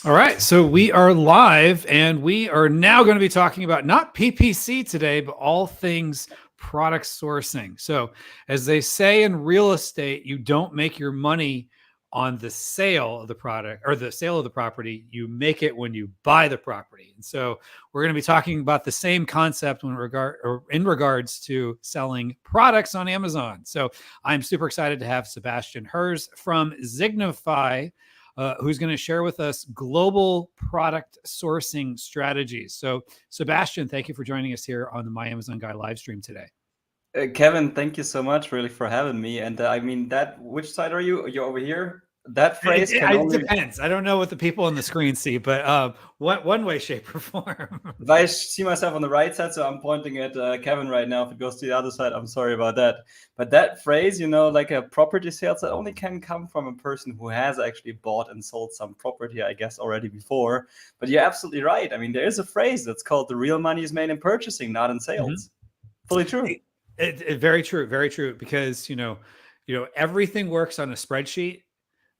All right, so we are live, and we are now going to be talking about not PPC today, but all things product sourcing. So, as they say in real estate, you don't make your money on the sale of the product or the sale of the property. You make it when you buy the property. And so, we're going to be talking about the same concept in regards to selling products on Amazon. So, I'm super excited to have Sebastian Herz from Signify, who's going to share with us global product sourcing strategies. So, Sebastian, thank you for joining us here on the My Amazon Guy live stream today. Kevin, thank you so much really for having me. And I mean, which side are you? You're over here? That phrase It depends. I don't know what the people on the screen see, but one way, shape, or form. If I see myself on the right side, so I'm pointing at Kevin right now. If it goes to the other side, I'm sorry about that. But that phrase, like a property sales, that only can come from a person who has actually bought and sold some property, I guess, already before. But you're absolutely right. I mean, there is a phrase that's called "the real money is made in purchasing, not in sales." Fully true. Very true, very true. Because everything works on a spreadsheet,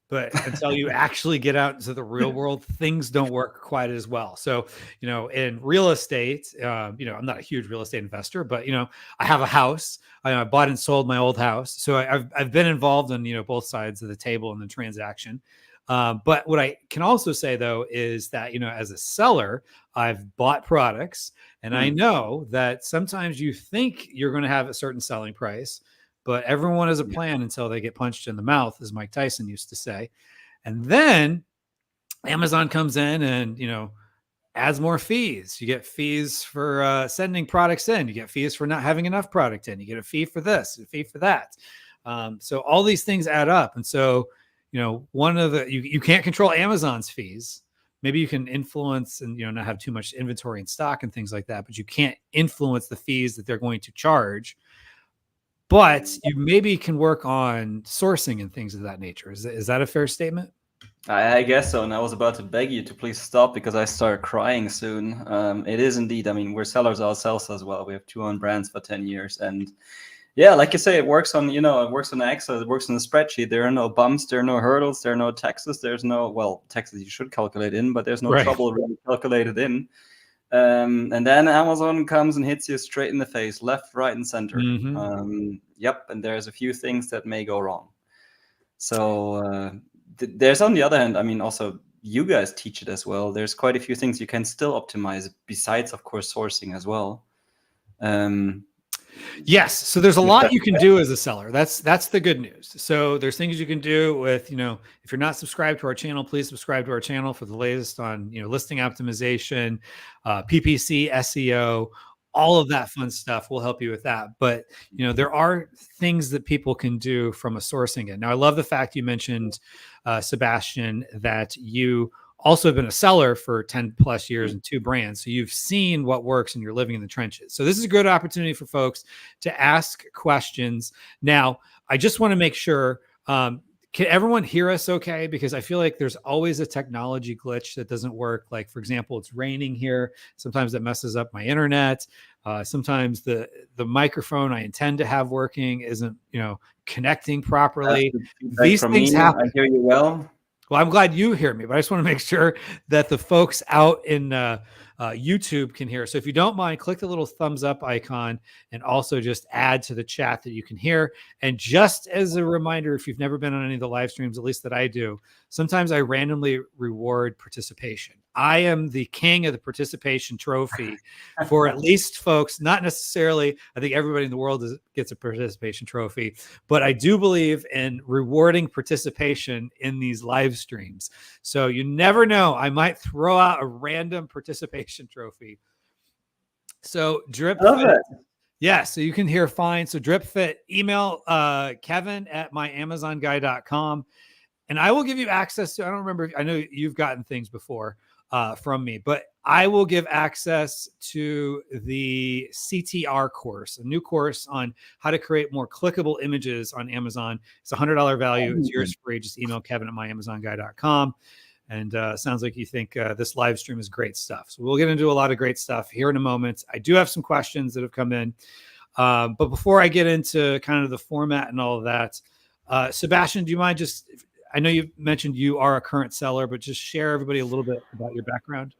but until you actually get out into the real world, things don't work quite as well. So, in real estate, I'm not a huge real estate investor, but I have a house. I bought and sold my old house, so I've been involved on both sides of the table in the transaction. But what I can also say though is that as a seller, I've bought products, and I know that sometimes you think you're going to have a certain selling price, but everyone has a plan until they get punched in the mouth, as Mike Tyson used to say. And then Amazon comes in and, adds more fees. You get fees for sending products in. You get fees for not having enough product in. You get a fee for this, a fee for that. So all these things add up. And so, one of you can't control Amazon's fees. Maybe you can influence and, not have too much inventory in stock and things like that, but you can't influence the fees that they're going to charge. But you maybe can work on sourcing and things of that nature. Is that a fair statement? I guess so. And I was about to beg you to please stop because I start crying soon. It is indeed. I mean, we're sellers ourselves as well. We have two own brands for 10 years. And yeah, like you say, it works on, it works on Excel. It works on the spreadsheet. There are no bumps. There are no hurdles. There are no taxes. There's no, taxes you should calculate in, but there's no trouble really calculated in. And then Amazon comes and hits you straight in the face, left, right, and center. Yep. And there's a few things that may go wrong. So there's, on the other hand, I mean, also you guys teach it as well. There's quite a few things you can still optimize besides, of course, sourcing as well. Yes. So there's a lot you can do as a seller. That's the good news. So there's things you can do with, if you're not subscribed to our channel, please subscribe to our channel for the latest on, listing optimization, PPC, SEO, all of that fun stuff. Will help you with that. But, there are things that people can do from a sourcing end. Now, I love the fact you mentioned, Sebastian, that you also have been a seller for 10 plus years in two brands. So you've seen what works and you're living in the trenches. So this is a good opportunity for folks to ask questions. Now, I just want to make sure, can everyone hear us okay? Because I feel like there's always a technology glitch that doesn't work. Like, for example, it's raining here. Sometimes that messes up my internet. Sometimes the microphone I intend to have working isn't, connecting properly. These things happen. I hear you well. Well, I'm glad you hear me, but I just want to make sure that the folks out in YouTube can hear. So if you don't mind, click the little thumbs up icon and also just add to the chat that you can hear. And just as a reminder, if you've never been on any of the live streams, at least that I do, sometimes I randomly reward participation. I am the king of the participation trophy for at least folks, not necessarily, I think everybody in the world gets a participation trophy, but I do believe in rewarding participation in these live streams. So you never know, I might throw out a random participation trophy. So Drip Fit, yeah, so you can hear fine. So Drip Fit, email Kevin at myamazonguy.com. And I will give you access to, I don't remember, I know you've gotten things before from me, but I will give access to the CTR course, a new course on how to create more clickable images on Amazon. It's a $100 value. It's yours free. Just email Kevin at myamazonguy.com. And sounds like you think this live stream is great stuff. So we'll get into a lot of great stuff here in a moment. I do have some questions that have come in. But before I get into kind of the format and all of that, Sebastian, do you mind just, I know you mentioned you are a current seller, but just share everybody a little bit about your background.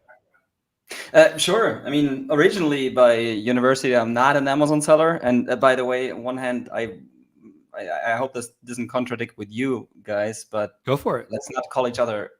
Sure. I mean, originally by university, I'm not an Amazon seller. And by the way, on one hand, I hope this doesn't contradict with you guys, but Go for it. let's not call each other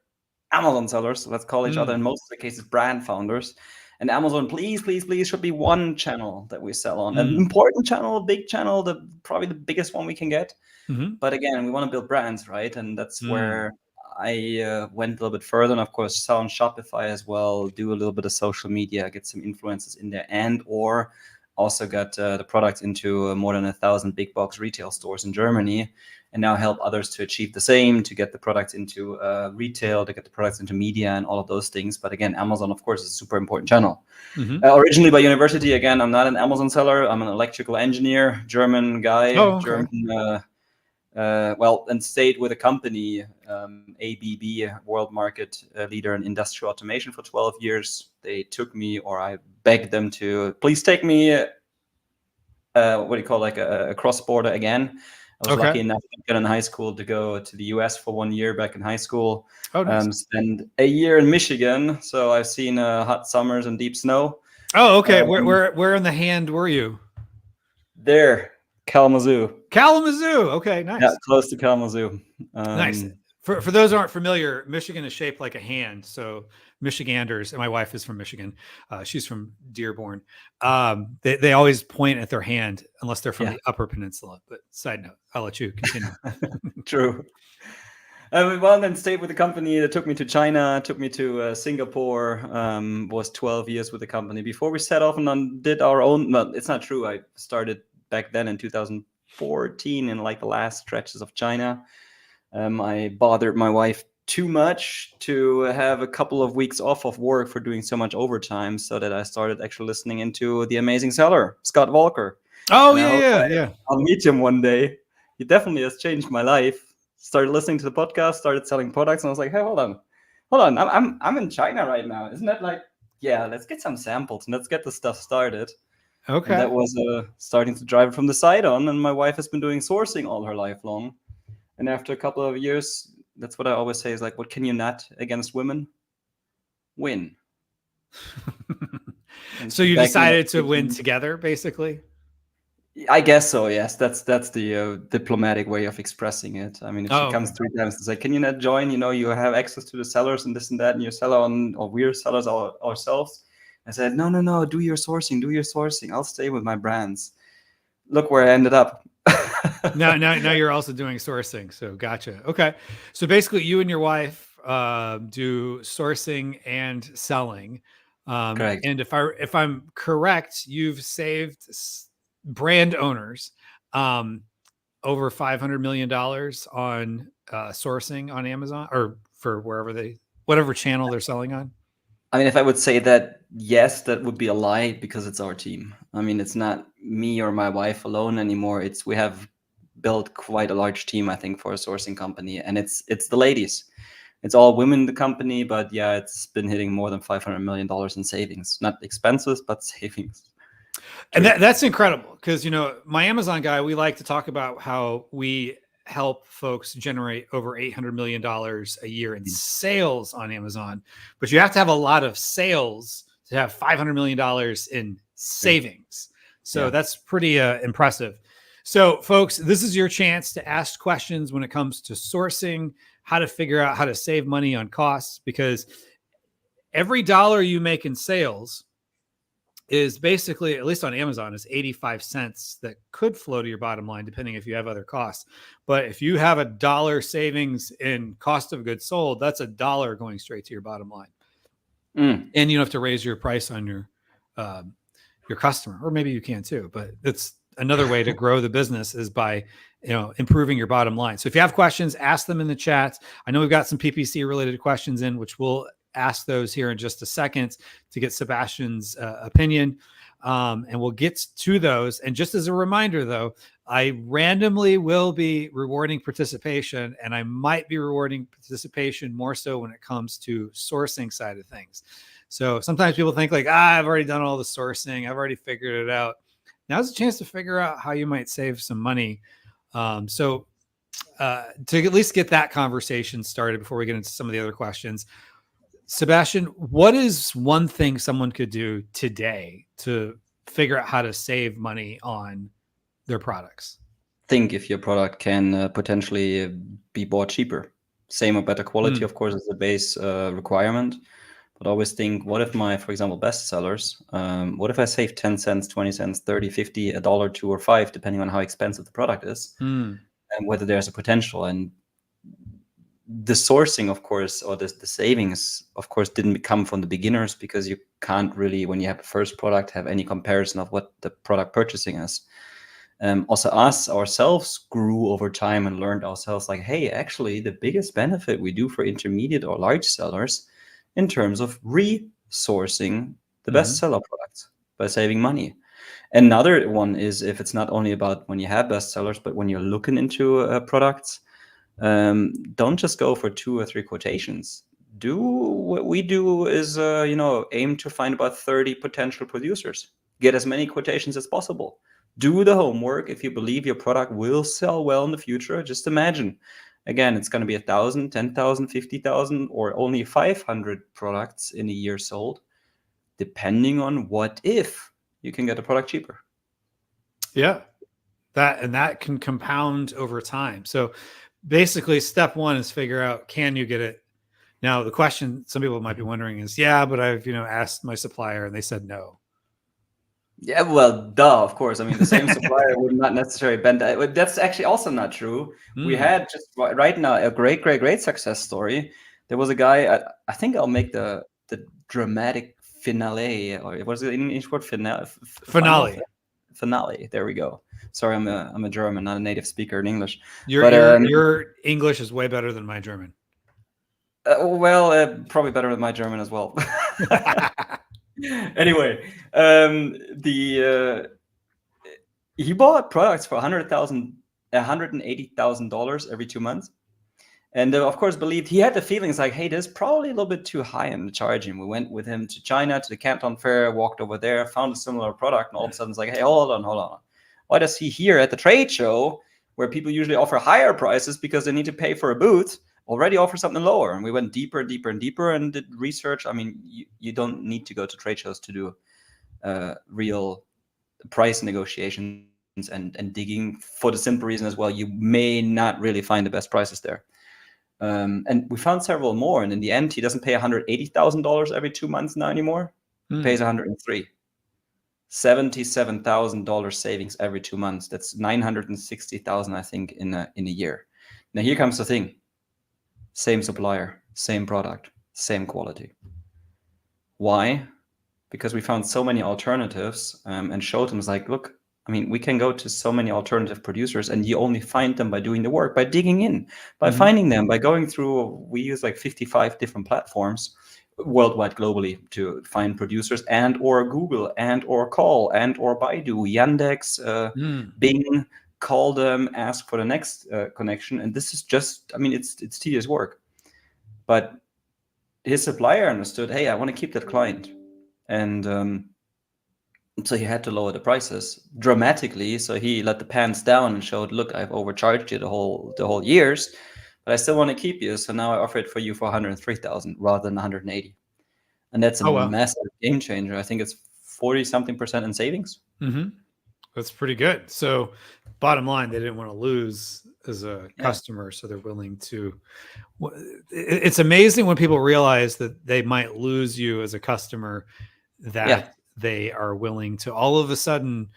Amazon sellers. Let's call each other, in most of the cases, brand founders. And Amazon, please, please, please, should be one channel that we sell on. An important channel, big channel, probably the biggest one we can get. But again, we want to build brands, right? And that's where I went a little bit further, and of course sell on Shopify as well, do a little bit of social media, get some influencers in there, and or also got the product into more than 1,000 big box retail stores in Germany, and now help others to achieve the same, to get the product into retail, to get the products into media and all of those things. But again, Amazon, of course, is a super important channel. Originally by university, again, I'm not an Amazon seller. I'm an electrical engineer, German guy, German, and stayed with a company, ABB, world market leader in industrial automation for 12 years. They took me, or I begged them to please take me, what do you call, like a cross-border again. I was lucky enough to get in high school to go to the US for 1 year back in high school. Spend a year in Michigan. So I've seen hot summers and deep snow. Oh, okay. Where in the hand were you? There, Kalamazoo. Kalamazoo. Okay, nice. Yeah, close to Kalamazoo. Nice. For those who aren't familiar, Michigan is shaped like a hand. So Michiganders, and my wife is from Michigan. She's from Dearborn. They always point at their hand unless they're from the Upper Peninsula. But side note, I'll let you continue. True. Well, then stayed with the company that took me to China, took me to Singapore, was 12 years with the company before we set off and did our own. No, it's not true. I started back then in 2014 in like the last stretches of China. I bothered my wife too much to have a couple of weeks off of work for doing so much overtime, so that I started actually listening into The Amazing Seller, Scott Walker. Oh, yeah. I'll meet him one day. He definitely has changed my life. Started listening to the podcast, started selling products, and I was like, hey, hold on. I'm in China right now. Isn't that like, yeah, let's get some samples and let's get the stuff started. Okay. And that was starting to drive it from the side on, and my wife has been doing sourcing all her life long. And after a couple of years, that's what I always say is like, what can you not against women? Win. So you decided to win together, basically? I guess so, yes. That's the diplomatic way of expressing it. I mean, if she comes 3 times to say, can you not join? You know, you have access to the sellers and this and that, and you sell on, or we're sellers ourselves. I said, no, do your sourcing. I'll stay with my brands. Look where I ended up. now you're also doing sourcing. So gotcha. Okay. So basically you and your wife do sourcing and selling. Correct. And if I'm correct, you've saved brand owners over $500 million on sourcing on Amazon, or for whatever channel they're selling on. I mean, if I would say that, yes, that would be a lie, because it's our team. I mean, it's not me or my wife alone anymore. We have built quite a large team, I think, for a sourcing company, and it's the ladies. It's all women in the company, but yeah, it's been hitting more than $500 million in savings. Not expenses, but savings. And that's incredible, because, you know, my Amazon guy, we like to talk about how we help folks generate over $800 million a year in sales on Amazon, but you have to have a lot of sales to have $500 million in savings. So that's pretty impressive. So folks, this is your chance to ask questions when it comes to sourcing, how to figure out how to save money on costs, because every dollar you make in sales is basically, at least on Amazon, is 85 cents that could flow to your bottom line, depending if you have other costs. But if you have $1 savings in cost of goods sold, that's $1 going straight to your bottom line. And you don't have to raise your price on your customer, or maybe you can too, but it's another way to grow the business is by, you know, improving your bottom line. So if you have questions, ask them in the chat. I know we've got some PPC related questions in, which we'll ask those here in just a second to get Sebastian's opinion. And we'll get to those. And just as a reminder, though, I randomly will be rewarding participation, and I might be rewarding participation more so when it comes to sourcing side of things. So sometimes people think like, I've already done all the sourcing. I've already figured it out. Now's a chance to figure out how you might save some money. So to at least get that conversation started before we get into some of the other questions, Sebastian, what is one thing someone could do today to figure out how to save money on their products? Think if your product can potentially be bought cheaper. Same or better quality, of course, is the base requirement. But always think, what if my, for example, best sellers, what if I save 10 cents, 20 cents, 30, 50, a dollar, two, or five, depending on how expensive the product is, and whether there's a potential. And the sourcing, of course, or the savings, of course, didn't come from the beginners, because you can't really, when you have a first product, have any comparison of what the product purchasing is. Also, us ourselves grew over time and learned ourselves like, hey, actually, the biggest benefit we do for intermediate or large sellers in terms of resourcing the bestseller products by saving money. Another one is, if it's not only about when you have bestsellers, but when you're looking into products, don't just go for 2 or 3 quotations. Do what we do is, aim to find about 30 potential producers. Get as many quotations as possible. Do the homework. If you believe your product will sell well in the future, just imagine. Again, it's going to be 1,000, 10,000, 50,000, or only 500 products in a year sold, depending on what if you can get a product cheaper. Yeah, that can compound over time. So basically, step one is figure out, can you get it? Now, the question some people might be wondering is, yeah, but I've asked my supplier and they said no. Yeah, well, duh, of course. I mean, the same supplier would not necessarily bend that. That's actually also not true. We had just right now a great success story. There was a guy, I think I'll make the dramatic finale, or was it in English word? Finale. There we go. Sorry, I'm a German, not a native speaker in English. Your English is way better than my German. Probably better than my German as well. Anyway, he bought products for $180,000 every 2 months, and of course believed, he had the feelings like, hey, this is probably a little bit too high in the charging. We went with him to China, to the Canton Fair, walked over there, found a similar product, and all of a sudden it's like, hey, hold on. Why does he here at the trade show, where people usually offer higher prices because they need to pay for a booth, already offer something lower? And we went deeper and did research. I mean, you don't need to go to trade shows to do real price negotiations and digging, for the simple reason as well, you may not really find the best prices there. And we found several more, and in the end, he doesn't pay $180,000 every 2 months now anymore. He pays $103,000. $77,000 savings every 2 months. That's $960,000, I think, in a year. Now here comes the thing: same supplier, same product, same quality. Why? Because we found so many alternatives, and showed them, like, look, I mean, we can go to so many alternative producers, and you only find them by doing the work, by digging in, by finding them, by going through. We use like 55 different platforms worldwide, globally, to find producers, and or Google, and or call, and or Baidu, Yandex, Bing, call them, ask for the next connection. And this is just, I mean, it's tedious work. But his supplier understood, hey, I want to keep that client. And so he had to lower the prices dramatically. So he let the pants down and showed, look, I've overcharged you the whole years, but I still want to keep you. So now I offer it for you for $103,000 rather than $180,000. And that's a massive game changer. I think it's 40-something% in savings. That's pretty good. So bottom line, they didn't want to lose as a customer, so they're willing to. It's amazing when people realize that they might lose you as a customer, that they are willing to all of a sudden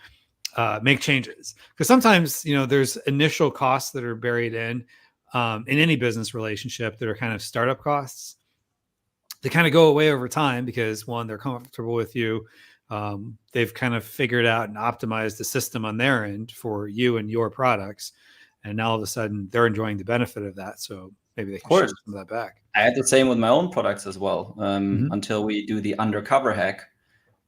make changes. Because sometimes, there's initial costs that are buried in any business relationship that are kind of startup costs. They kind of go away over time because, one, they're comfortable with you. They've kind of figured out and optimized the system on their end for you and your products. And now all of a sudden they're enjoying the benefit of that. So maybe they can share some of that back. I had the same with my own products as well, until we do the undercover hack,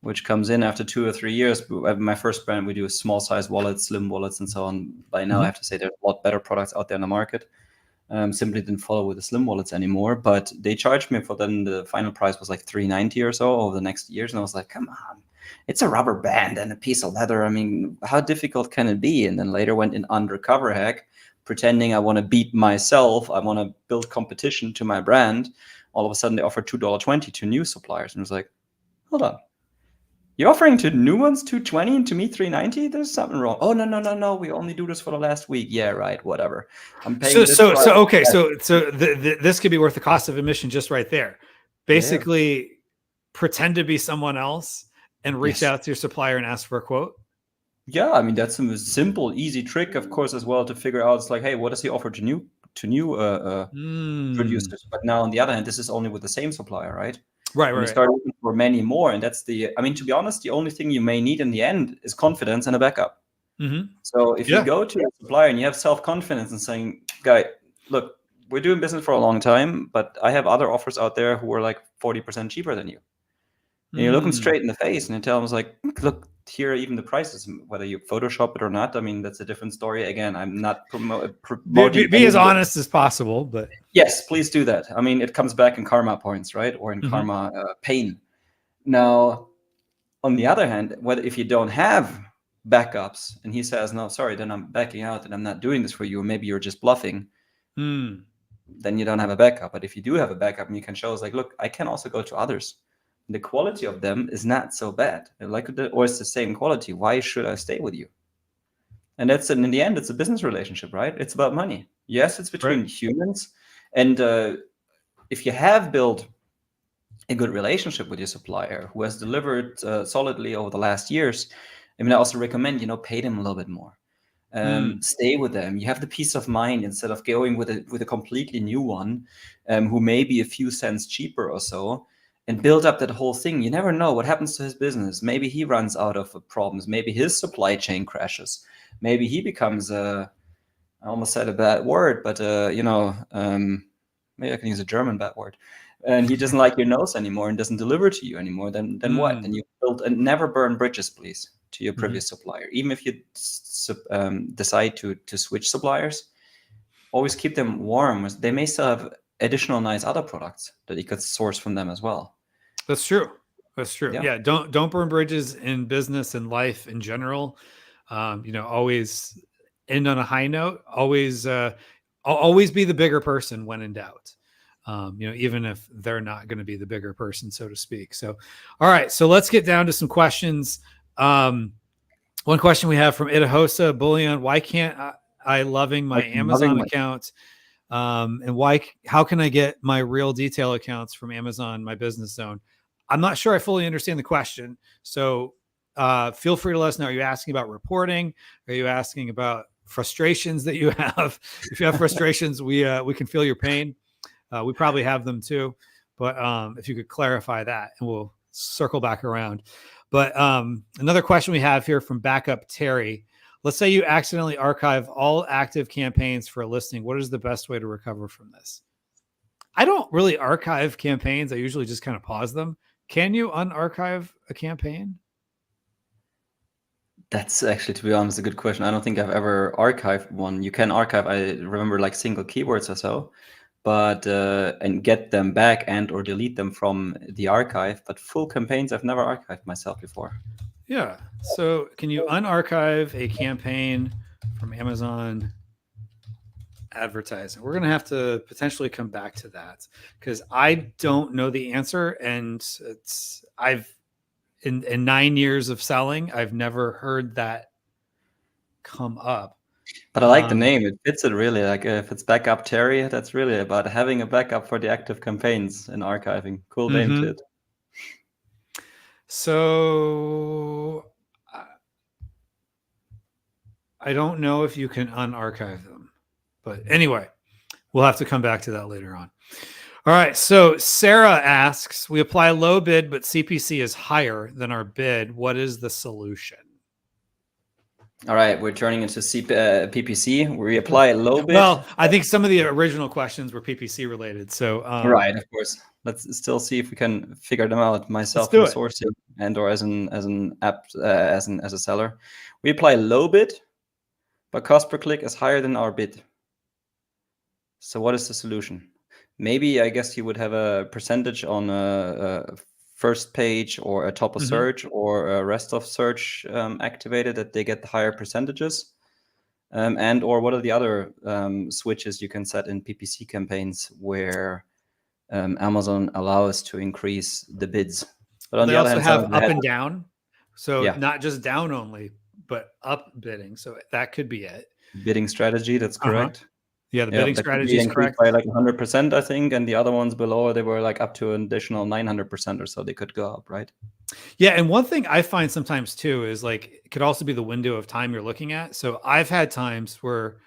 which comes in after 2 or 3 years. My first brand, we do small size wallets, slim wallets, and so on. By now, I have to say there's a lot better products out there in the market. Simply didn't follow with the slim wallets anymore, but they charged me for then the final price was like $390 or so over the next years. And I was like, come on, it's a rubber band and a piece of leather. I mean, how difficult can it be? And then later went in undercover hack, pretending I want to beat myself, I want to build competition to my brand. All of a sudden they offer $2.20 to new suppliers. And it was like, hold on. You're offering to new ones $2.20 and to me $3.90? There's something wrong. Oh, no. We only do this for the last week. Yeah, right. Whatever. I'm paying this price. Okay. So this could be worth the cost of admission just right there. Basically, pretend to be someone else and reach out to your supplier and ask for a quote. Yeah, I mean, that's a simple, easy trick, of course, as well, to figure out. It's like, hey, what does he offer to new producers? But now, on the other hand, this is only with the same supplier, right? Right. You start looking for many more, and that's I mean, to be honest, the only thing you may need in the end is confidence and a backup. So if you go to a supplier and you have self-confidence and saying, guy, look, we're doing business for a long time, but I have other offers out there who are like 40% cheaper than you. And you look them straight in the face and you tell them, like, look, here are even the prices, whether you Photoshop it or not. I mean, that's a different story. Again, I'm not promoting. Be as honest as possible, but yes, please do that. I mean, it comes back in karma points, right? Or in karma pain. Now, on the other hand, if you don't have backups and he says, no, sorry, then I'm backing out and I'm not doing this for you, or maybe you're just bluffing, then you don't have a backup. But if you do have a backup and you can show us, like, look, I can also go to others. The quality of them is not so bad, or it's the same quality. Why should I stay with you? And in the end, it's a business relationship, right? It's about money. Yes, it's between humans. And if you have built a good relationship with your supplier who has delivered solidly over the last years, I mean, I also recommend, pay them a little bit more. Stay with them. You have the peace of mind instead of going with a completely new one who may be a few cents cheaper or so, and build up that whole thing. You never know what happens to his business. Maybe he runs out of problems. Maybe his supply chain crashes. Maybe he becomes I almost said a bad word, but maybe I can use a German bad word. And he doesn't like your nose anymore and doesn't deliver to you anymore. Then what? Then you build, and never burn bridges, please, to your previous supplier. Even if you decide to switch suppliers, always keep them warm. They may still have additional nice other products that you could source from them as well. That's true. Yeah. Don't burn bridges in business and life in general. Always end on a high note. Always be the bigger person when in doubt. Even if they're not going to be the bigger person, so to speak. So, all right. So let's get down to some questions. One question we have from Idahosa Bullion: why can't I loving my Amazon account? And how can I get my Real Detail accounts from Amazon, my business zone? I'm not sure I fully understand the question. So feel free to let us know. Are you asking about reporting? Are you asking about frustrations that you have? If you have frustrations, we can feel your pain. We probably have them too. But if you could clarify that, and we'll circle back around. But another question we have here from Backup Terry: let's say you accidentally archive all active campaigns for a listing. What is the best way to recover from this? I don't really archive campaigns. I usually just kind of pause them. Can you unarchive a campaign? That's actually, to be honest, a good question. I don't think I've ever archived one. You can archive, I remember, like single keywords or so, but and get them back or delete them from the archive. But full campaigns, I've never archived myself before. Yeah. So can you unarchive a campaign from Amazon advertising? We're going to have to potentially come back to that because I don't know the answer. And in 9 years of selling, I've never heard that come up. But I like the name. It fits it really. Like if it's Backup Terry, that's really about having a backup for the active campaigns and archiving. Cool name to it. So I don't know if you can unarchive them, but anyway, we'll have to come back to that later on. All right. So Sarah asks, we apply low bid, but CPC is higher than our bid. What is the solution? All right. We're turning into PPC. We apply low bid. Well, I think some of the original questions were PPC related. So, right. Of course. Let's still see if we can figure them out myself from sourcing or as an app, as a seller. We apply low bid, but cost per click is higher than our bid. So what is the solution? Maybe I guess you would have a percentage on a first page or a top of search or a rest of search activated that they get the higher percentages. And or what are the other switches you can set in PPC campaigns where Amazon allows to increase the bids? But Well, on they the other also hand, some have of up that, and down. So yeah, not just down only, but up bidding. So that could be it. bidding strategy, that's Uh-huh. correct. Yeah, the Yeah, bidding that could strategy be is increased correct. by like 100%, I think, and the other ones below, they were like up to an additional 900% or so they could go up, right? Yeah, and one thing I find sometimes too is like it could also be the window of time you're looking at. So I've had times where,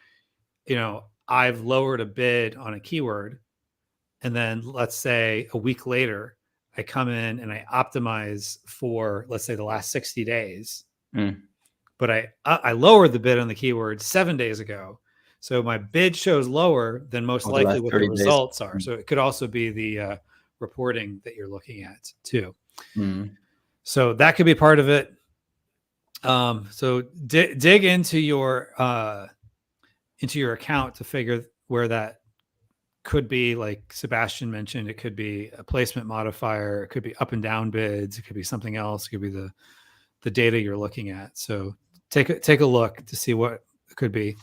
I've lowered a bid on a keyword, and then let's say a week later, I come in and I optimize for, let's say, the last 60 days, Mm. but I lowered the bid on the keyword 7 days ago. So my bid shows lower than most Over the likely last what the 30 days. results are. So it could also be the reporting that you're looking at too. Mm. So that could be part of it. So dig into your account to figure where that could be. Like Sebastian mentioned, it could be a placement modifier, it could be up and down bids, it could be something else, it could be the data you're looking at. So take a look to see what it could be.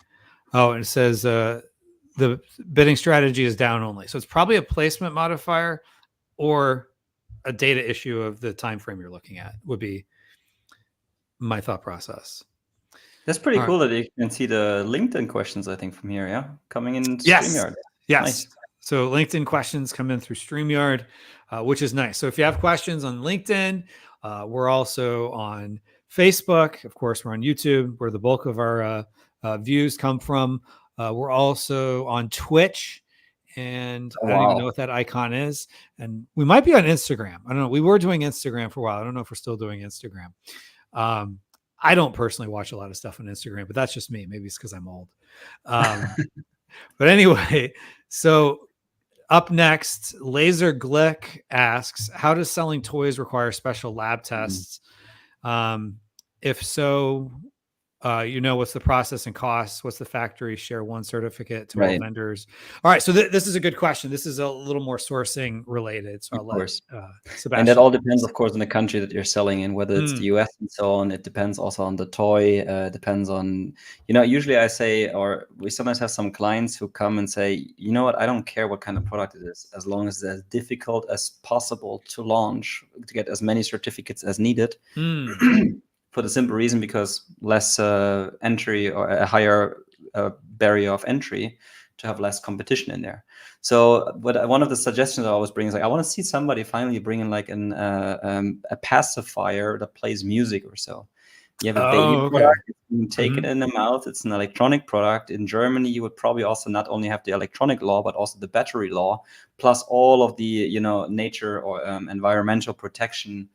Oh, and it says the bidding strategy is down only. So it's probably a placement modifier or a data issue of the time frame you're looking at would be my thought process. That's pretty All right. cool that you can see the LinkedIn questions, I think, from here, yeah? Coming in Yes. StreamYard. Yes. Nice. So LinkedIn questions come in through StreamYard, which is nice. So if you have questions on LinkedIn, we're also on Facebook. Of course, we're on YouTube, where the bulk of our views come from. We're also on Twitch, and Oh, I don't even wow. know what that icon is. And we might be on Instagram. I don't know. We were doing Instagram for a while. I don't know if we're still doing Instagram. I don't personally watch a lot of stuff on Instagram, but that's just me. Maybe it's because I'm old. But anyway, so up next, Laser Glick asks, how does selling toys require special lab tests? If so, what's the process and costs? What's the factory share one certificate to all Right. vendors? All right. So this is a good question. This is a little more sourcing related. So I'll Of let course. Sebastian. And that all depends, of course, on the country that you're selling in, whether it's the US and so on. It depends also on the toy. Depends on, usually I say, or we sometimes have some clients who come and say, you know what, I don't care what kind of product it is, as long as it's as difficult as possible to launch, to get as many certificates as needed. For the simple reason, because less entry or a higher barrier of entry to have less competition in there. So one of the suggestions I always bring is like, I want to see somebody finally bring in like a pacifier that plays music or so. You have a baby product, you can take it in the mouth. It's an electronic product. In Germany, you would probably also not only have the electronic law, but also the battery law, plus all of the nature or environmental protection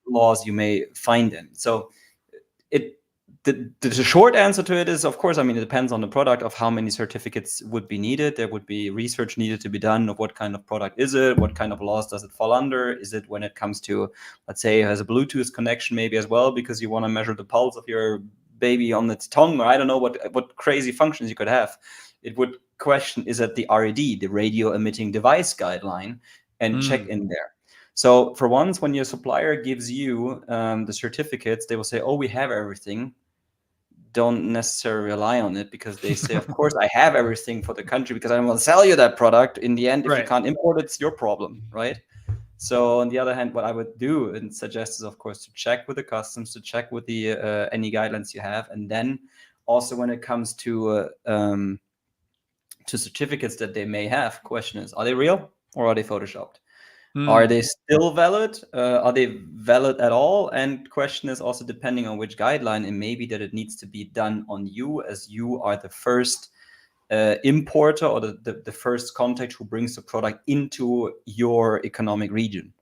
laws you may find in. So the short answer to it is, of course, it depends on the product of how many certificates would be needed. There would be research needed to be done of what kind of product is it, what kind of laws does it fall under. Is it when it comes to, let's say, it has a Bluetooth connection maybe as well, because you want to measure the pulse of your baby on its tongue, or I don't know what crazy functions you could have. It would question, is it the RED, the radio emitting device guideline, and check in there. So for once, when your supplier gives you the certificates, they will say, oh, we have everything. Don't necessarily rely on it, because they say, of course, I have everything for the country because I want to sell you that product. In the end, if you can't import it, it's your problem, right? So on the other hand, what I would do and suggest is, of course, to check with the customs, to check with the any guidelines you have. And then also when it comes to certificates that they may have, question is, are they real or are they photoshopped? Are they still valid? Are they valid at all? And question is also, depending on which guideline, it may be that it needs to be done on you, as you are the first importer or the first contact who brings the product into your economic region.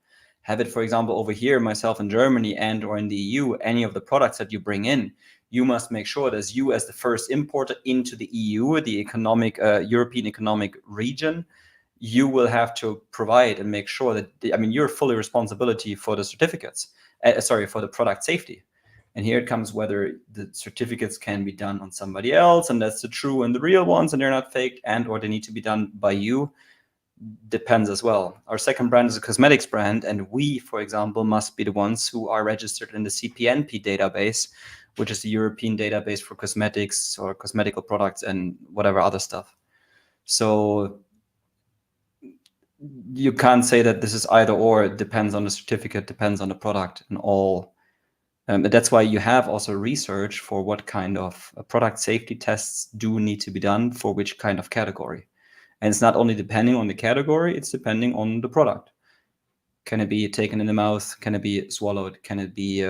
Have it, for example, over here, myself in Germany and or in the EU, any of the products that you bring in, you must make sure that you, as the first importer into the EU, the economic European economic region, you will have to provide and make sure that, you're fully responsibility for the certificates, for the product safety. And here it comes whether the certificates can be done on somebody else, and that's the true and the real ones, and they're not faked, and or they need to be done by you. depends as well. Our second brand is a cosmetics brand, and we, for example, must be the ones who are registered in the CPNP database, which is the European database for cosmetics or cosmetical products and whatever other stuff. So you can't say that this is either or. It depends on the certificate, depends on the product, and all. That's why you have also research for what kind of product safety tests do need to be done for which kind of category. And it's not only depending on the category, it's depending on the product. Can it be taken in the mouth? Can it be swallowed? Can it be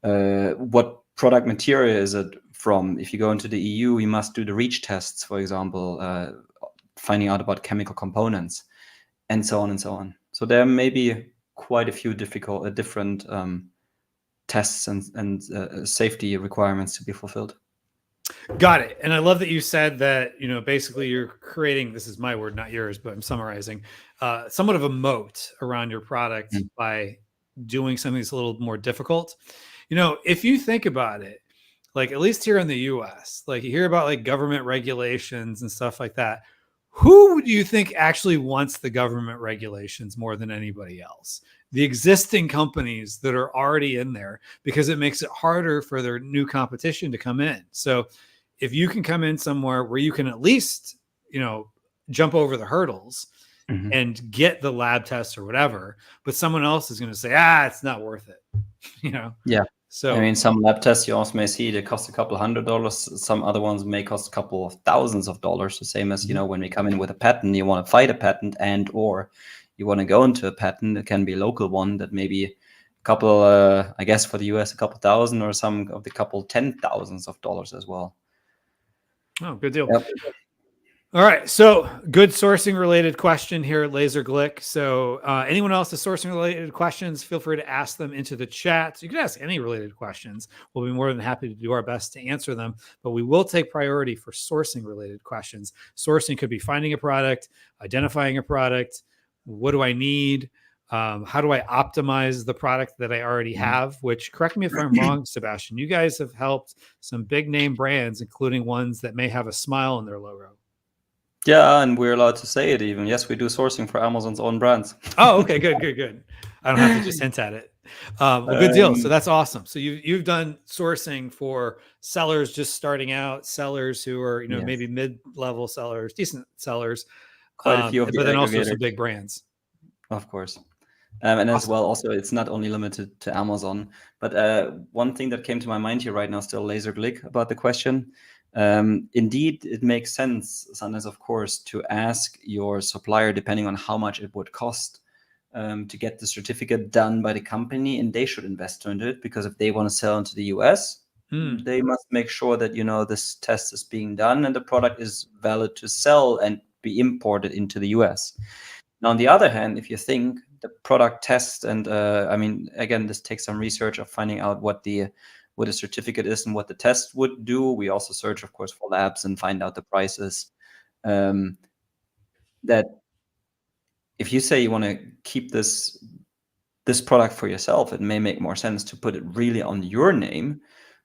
what product material is it from? If you go into the EU, you must do the REACH tests, for example, finding out about chemical components, and so on and so on. So there may be quite a few different tests and safety requirements to be fulfilled. Got it. And I love that you said that, basically you're creating, this is my word, not yours, but I'm summarizing, somewhat of a moat around your product by doing something that's a little more difficult. If you think about it, like at least here in the US, like you hear about like government regulations and stuff like that. Who do you think actually wants the government regulations more than anybody else? The existing companies that are already in there, because it makes it harder for their new competition to come in. So if you can come in somewhere where you can at least, jump over the hurdles and get the lab tests or whatever, but someone else is going to say, it's not worth it, Yeah. So I mean, some lab tests you also may see they cost a couple $100. Some other ones may cost a couple of thousands of dollars. The same as when we come in with a patent, you want to fight a patent, and or you want to go into a patent. It can be a local one that maybe a couple, I guess for the US, a couple thousand, or some of the couple $10,000s of dollars as well. Oh, good deal. Yep. All right. So good sourcing related question here at Laser Glick. So anyone else with sourcing related questions, feel free to ask them into the chat. You can ask any related questions. We'll be more than happy to do our best to answer them, but we will take priority for sourcing related questions. Sourcing could be finding a product, identifying a product. What do I need? How do I optimize the product that I already have? Which, correct me if I'm wrong, Sebastian, you guys have helped some big name brands, including ones that may have a smile in their logo. Yeah, and we're allowed to say it even. Yes, we do sourcing for Amazon's own brands. Oh, okay, good. I don't have to just hint at it. Well, good deal. So that's awesome. So you've done sourcing for sellers just starting out, sellers who are maybe mid-level sellers, decent sellers, quite a few of but then also some big brands. Of course. And as well, also, it's not only limited to Amazon, but one thing that came to my mind here right now, still Laser Glick, about the question. Indeed, it makes sense, Sanders, of course, to ask your supplier, depending on how much it would cost to get the certificate done by the company, and they should invest into it, because if they want to sell into the US, they must make sure that, this test is being done and the product is valid to sell and be imported into the US. Now, on the other hand, if you think the product test, and again, this takes some research of finding out what a certificate is and what the test would do. We also search, of course, for labs and find out the prices. That if you say you want to keep this product for yourself, it may make more sense to put it really on your name,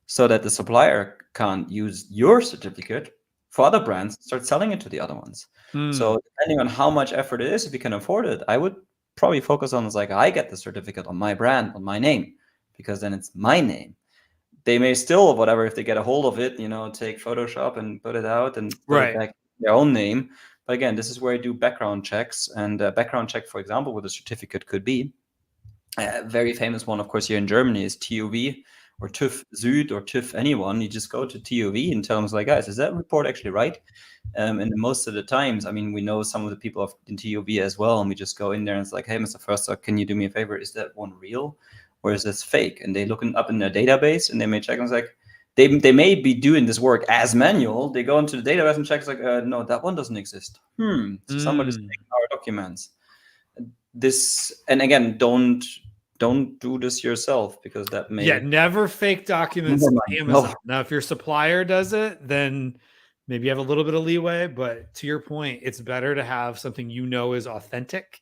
so that the supplier can't use your certificate for other brands, start selling it to the other ones. So depending on how much effort it is, if you can afford it, I would probably focus on I get the certificate on my brand, on my name, because then it's my name. They may still, if they get a hold of it, take Photoshop and put it out and put it back their own name. But again, this is where I do background checks, and a background check, for example, with a certificate could be a very famous one, of course, here in Germany is TÜV or TÜV Süd or TÜV anyone. You just go to TÜV and tell them, guys, is that report actually right? And most of the times, we know some of the people in TÜV as well, and we just go in there and it's hey, Mr. Förster, can you do me a favor? Is that one real? Or is this fake? And they look it up in their database, and they may check, and it's they may be doing this work as manual. They go into the database and check, no, that one doesn't exist. So somebody's taking our documents. And again, don't do this yourself, because that may never fake documents on Amazon. No. Now, if your supplier does it, then maybe you have a little bit of leeway. But to your point, it's better to have something is authentic.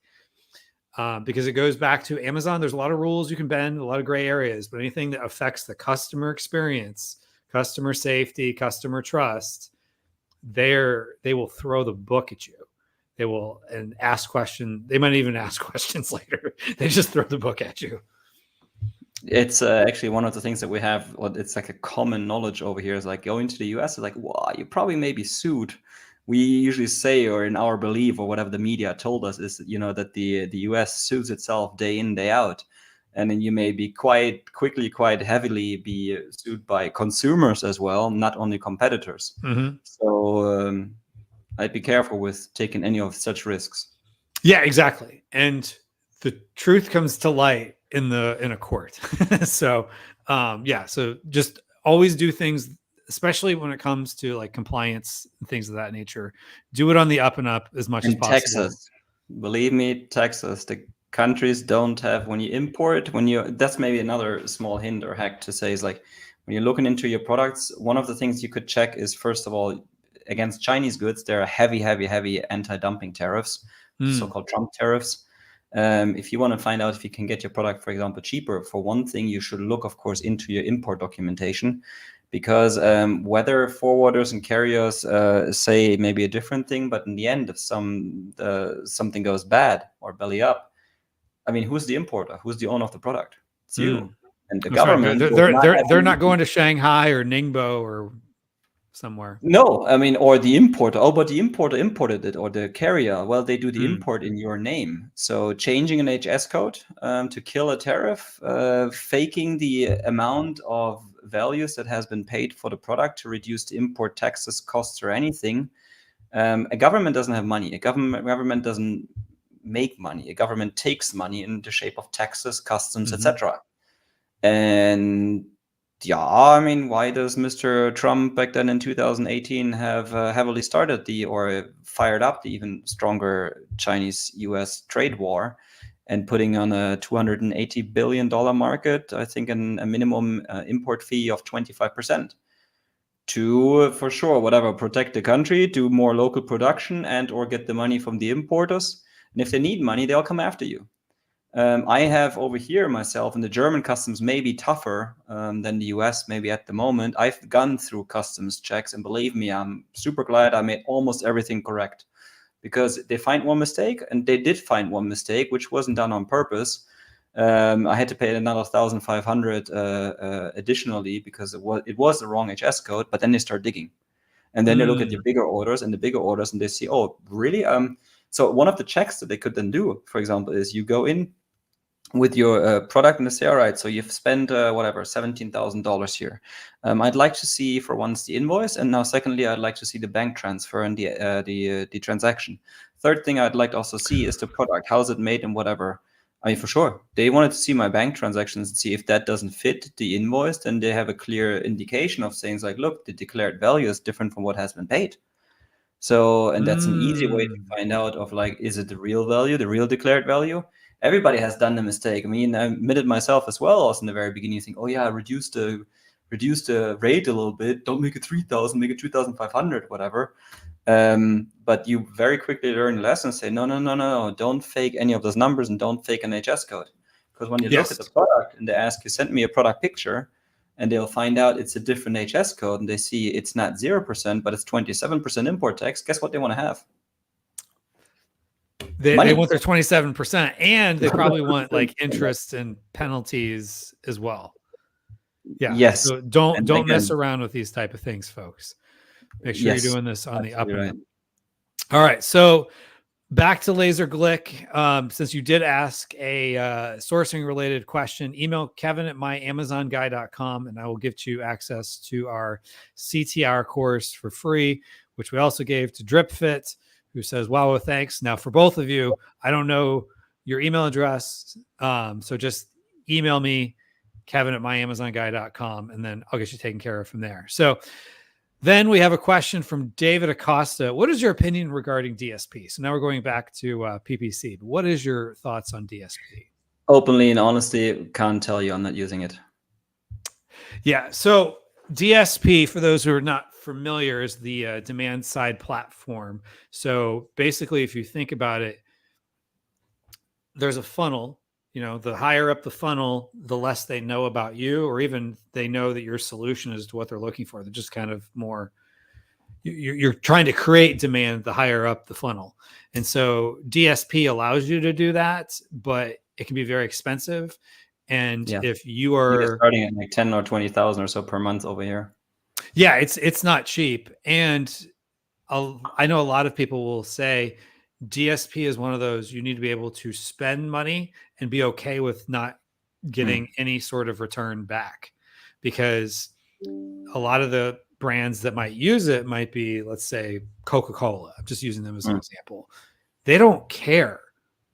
Because it goes back to Amazon. There's a lot of rules you can bend, a lot of gray areas, but anything that affects the customer experience, customer safety, customer trust, they will throw the book at you. they will and ask questions. They might even ask questions later. They just throw the book at you. It's actually one of the things that we have. It's like a common knowledge over here. Is like going to the US. It's like, wow, you probably may be sued. We usually say, or in our belief, or whatever the media told us, is that the US sues itself day in, day out, and then you may be quite quickly, quite heavily be sued by consumers as well, not only competitors. Mm-hmm. So I'd be careful with taking any of such risks. Yeah, exactly. And the truth comes to light in a court. So so just always do things, especially when it comes to like compliance and things of that nature. Do it on the up and up as much as possible. Texas, believe me, Texas, the countries don't have, when you import, that's maybe another small hint or hack to say, is like, when you're looking into your products, one of the things you could check is, first of all, against Chinese goods, there are heavy anti-dumping tariffs, so-called Trump tariffs. If you want to find out if you can get your product, for example, cheaper, for one thing, you should look, of course, into your import documentation, because whether forwarders and carriers say maybe a different thing, but in the end, if something goes bad or belly up, I mean, who's the importer? Who's the owner of the product? It's you. And the That's government. Right. They're not going to Shanghai or Ningbo or somewhere. No, I mean, or the importer. Oh, but the importer imported it, or the carrier. Well, they do the import in your name. So changing an HS code to kill a tariff, faking the amount of values that has been paid for the product to reduce the import taxes, costs, or anything. A government doesn't have money. A government doesn't make money. A government takes money in the shape of taxes, customs, etc. And yeah, I mean, why does Mr. Trump back then in 2018 have heavily started or fired up the even stronger Chinese-US trade war and putting on a $280 billion market, I think, a minimum import fee of 25% to, for sure, whatever, protect the country, do more local production and or get the money from the importers. And if they need money, they'll come after you. I have over here myself, and the German customs may be tougher than the US maybe at the moment. I've gone through customs checks, and believe me, I'm super glad I made almost everything correct, because they find one mistake, and they did find one mistake, which wasn't done on purpose. I had to pay another 1,500 additionally because it was the wrong HS code, but then they start digging. And then they look at the bigger orders and they see, oh, really? So one of the checks that they could then do, for example, is you go in with your product and they say, all right, so you've spent whatever, $17,000 here. I'd like to see, for once, the invoice, and now secondly, I'd like to see the bank transfer and the transaction. Third thing I'd like to also see is the product. How's it made and whatever. I mean, for sure, they wanted to see my bank transactions and see if that doesn't fit the invoice. Then they have a clear indication of saying, like, look, the declared value is different from what has been paid. So, and that's an easy way to find out of, like, is it the real value, the real declared value? Everybody has done the mistake. I mean, I admitted myself as well. Also in the very beginning, you think, oh yeah, reduce the rate a little bit. Don't make it 3,000, make it 2,500, whatever. But you very quickly learn a lesson. Say, no, don't fake any of those numbers and don't fake an HS code. Because when you look at the product and they ask you, send me a product picture, and they'll find out it's a different HS code, and they see it's not 0%, but it's 27% import tax. Guess what they want to have? They want their 27%, and they probably want like interest and penalties as well. Yeah. Yes. So don't mess around with these type of things, folks. Make sure you're doing this on the up and up. All right. So back to Laser Glick. Since you did ask a sourcing related question, email kevin@myamazonguy.com and I will give you access to our CTR course for free, which we also gave to DripFit, who says, wow, well, thanks. Now, for both of you, I don't know your email address. So just email me, kevin@myamazonguy.com, and then I'll get you taken care of from there. So then we have a question from David Acosta. What is your opinion regarding DSP? So now we're going back to PPC. But what is your thoughts on DSP? Openly and honestly, can't tell you. I'm not using it. Yeah. So DSP, for those who are not familiar, is the demand side platform. So basically, if you think about it, there's a funnel. You know, the higher up the funnel, the less they know about you, or even they know that your solution is to what they're looking for. They're just kind of more, you're trying to create demand the higher up the funnel. And so DSP allows you to do that, but it can be very expensive. And Yeah. if you You're are, starting at like 10 or 20,000 or so per month over here. yeah, it's not cheap. And I know a lot of people will say DSP is one of those you need to be able to spend money and be okay with not getting any sort of return back, because a lot of the brands that might use it might be, let's say, Coca-Cola. I'm just using them as an example. They don't care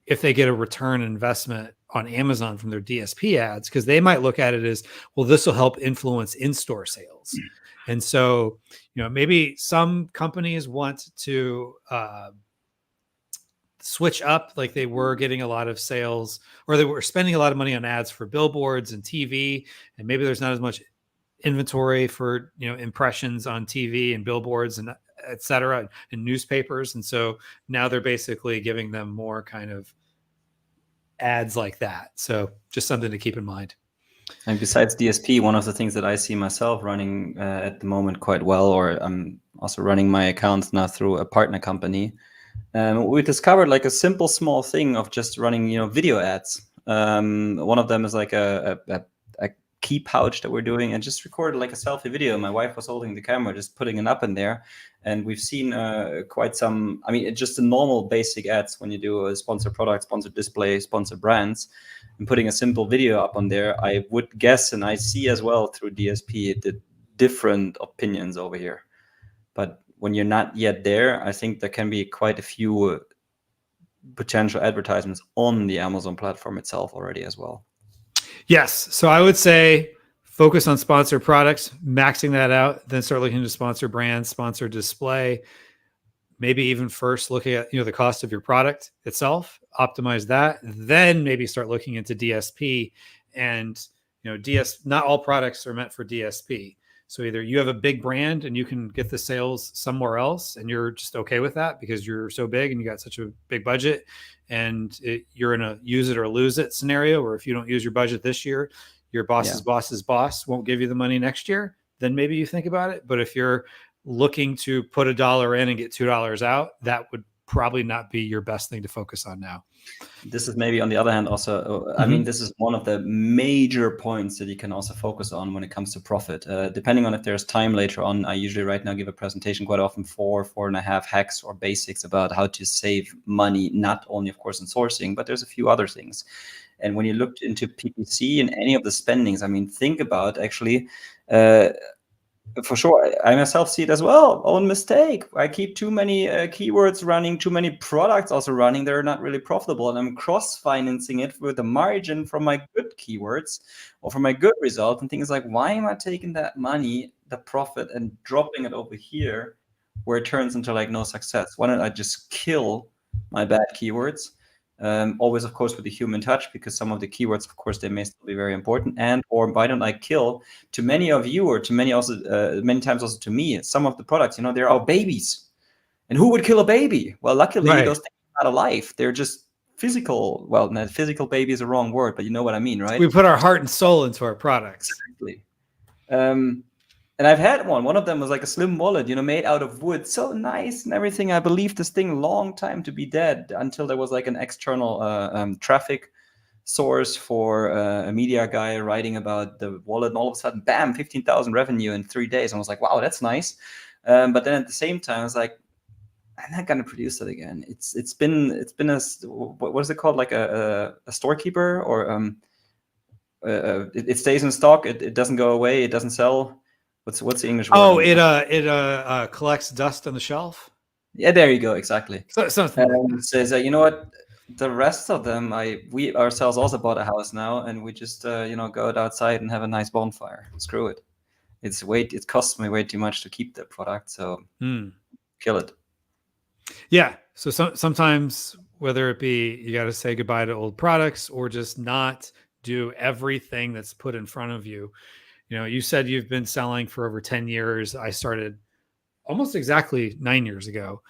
if they get a return investment on Amazon from their DSP ads, because they might look at it as, well, this will help influence in-store sales. And so, maybe some companies want to switch up, like they were getting a lot of sales, or they were spending a lot of money on ads for billboards and TV, and maybe there's not as much inventory for impressions on TV and billboards and et cetera, and newspapers. And so now they're basically giving them more kind of ads like that. So just something to keep in mind. And besides DSP, one of the things that I see myself running at the moment quite well, or I'm also running my accounts now through a partner company. We discovered like a simple small thing of just running video ads. One of them is like a key pouch that we're doing, and just recorded like a selfie video. My wife was holding the camera, just putting it up in there, and we've seen quite some. I mean, it's just the normal basic ads when you do a sponsored product, sponsored display, sponsored brands, and putting a simple video up on there. I would guess, and I see as well through DSP, the different opinions over here. But when you're not yet there, I think there can be quite a few potential advertisements on the Amazon platform itself already as well. Yes. So I would say focus on sponsored products, maxing that out, then start looking to sponsor brands, sponsor display, maybe even first looking at, the cost of your product itself, optimize that, then maybe start looking into DSP. And, not all products are meant for DSP. So either you have a big brand and you can get the sales somewhere else and you're just okay with that because you're so big and you got such a big budget, and you're in a use it or lose it scenario where if you don't use your budget this year, your boss's boss won't give you the money next year, then maybe you think about it. But if you're looking to put $1 in and get $2 out, that would probably not be your best thing to focus on now. This is maybe on the other hand also, I mean, this is one of the major points that you can also focus on when it comes to profit. Depending on if there's time later on, I usually right now give a presentation quite often, 4.5 hacks or basics about how to save money, not only of course in sourcing, but there's a few other things. And when you looked into PPC and any of the spendings, I mean, think about actually, for sure, I myself see it as well. Own mistake. I keep too many keywords running, too many products also running. They're not really profitable, and I'm cross-financing it with a margin from my good keywords or from my good result. And things like, why am I taking that money, the profit, and dropping it over here, where it turns into like no success? Why don't I just kill my bad keywords? Always, of course, with the human touch, because some of the keywords, of course, they may still be very important. And or why don't I kill, to many of you, or to many also, many times also to me, some of the products, they're our babies. And who would kill a baby? Well, luckily, those things are not alive. They're just physical. Well, no, physical baby is a wrong word, but you know what I mean, right? We put our heart and soul into our products. Exactly. And I've had one of them was like a slim wallet, made out of wood, so nice and everything. I believed this thing a long time to be dead until there was like an external traffic source for a media guy writing about the wallet, and all of a sudden, bam, 15,000 revenue in 3 days. And I was like, wow, that's nice. But then at the same time, I was like, I'm not gonna produce that again. It's been a, what is it called, like a storekeeper, or it stays in stock. It doesn't go away. It doesn't sell. What's the English word? Oh, it collects dust on the shelf. Yeah, there you go. Exactly. Something like that. Says, you know what? The rest of them, we ourselves also bought a house now, and we just go outside and have a nice bonfire. Screw it. It costs me way too much to keep that product, so kill it. Yeah. So sometimes, whether it be you got to say goodbye to old products or just not do everything that's put in front of you. You said you've been selling for over 10 years. I started almost exactly 9 years ago.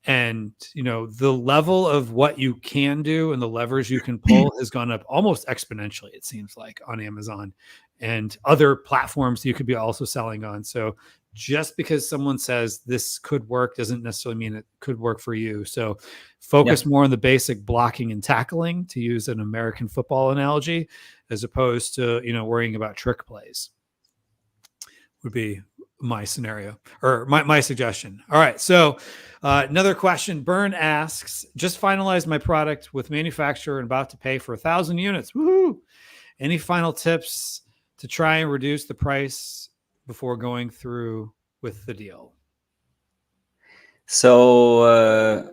And, the level of what you can do and the levers you can pull has gone up almost exponentially, it seems like, on Amazon and other platforms you could be also selling on. So just because someone says this could work doesn't necessarily mean it could work for you. So focus more on the basic blocking and tackling, to use an American football analogy, as opposed to, worrying about trick plays, would be my scenario, or my suggestion. All right. So another question. Bern asks, just finalized my product with manufacturer and about to pay for 1,000 units. Woohoo! Any final tips to try and reduce the price before going through with the deal? So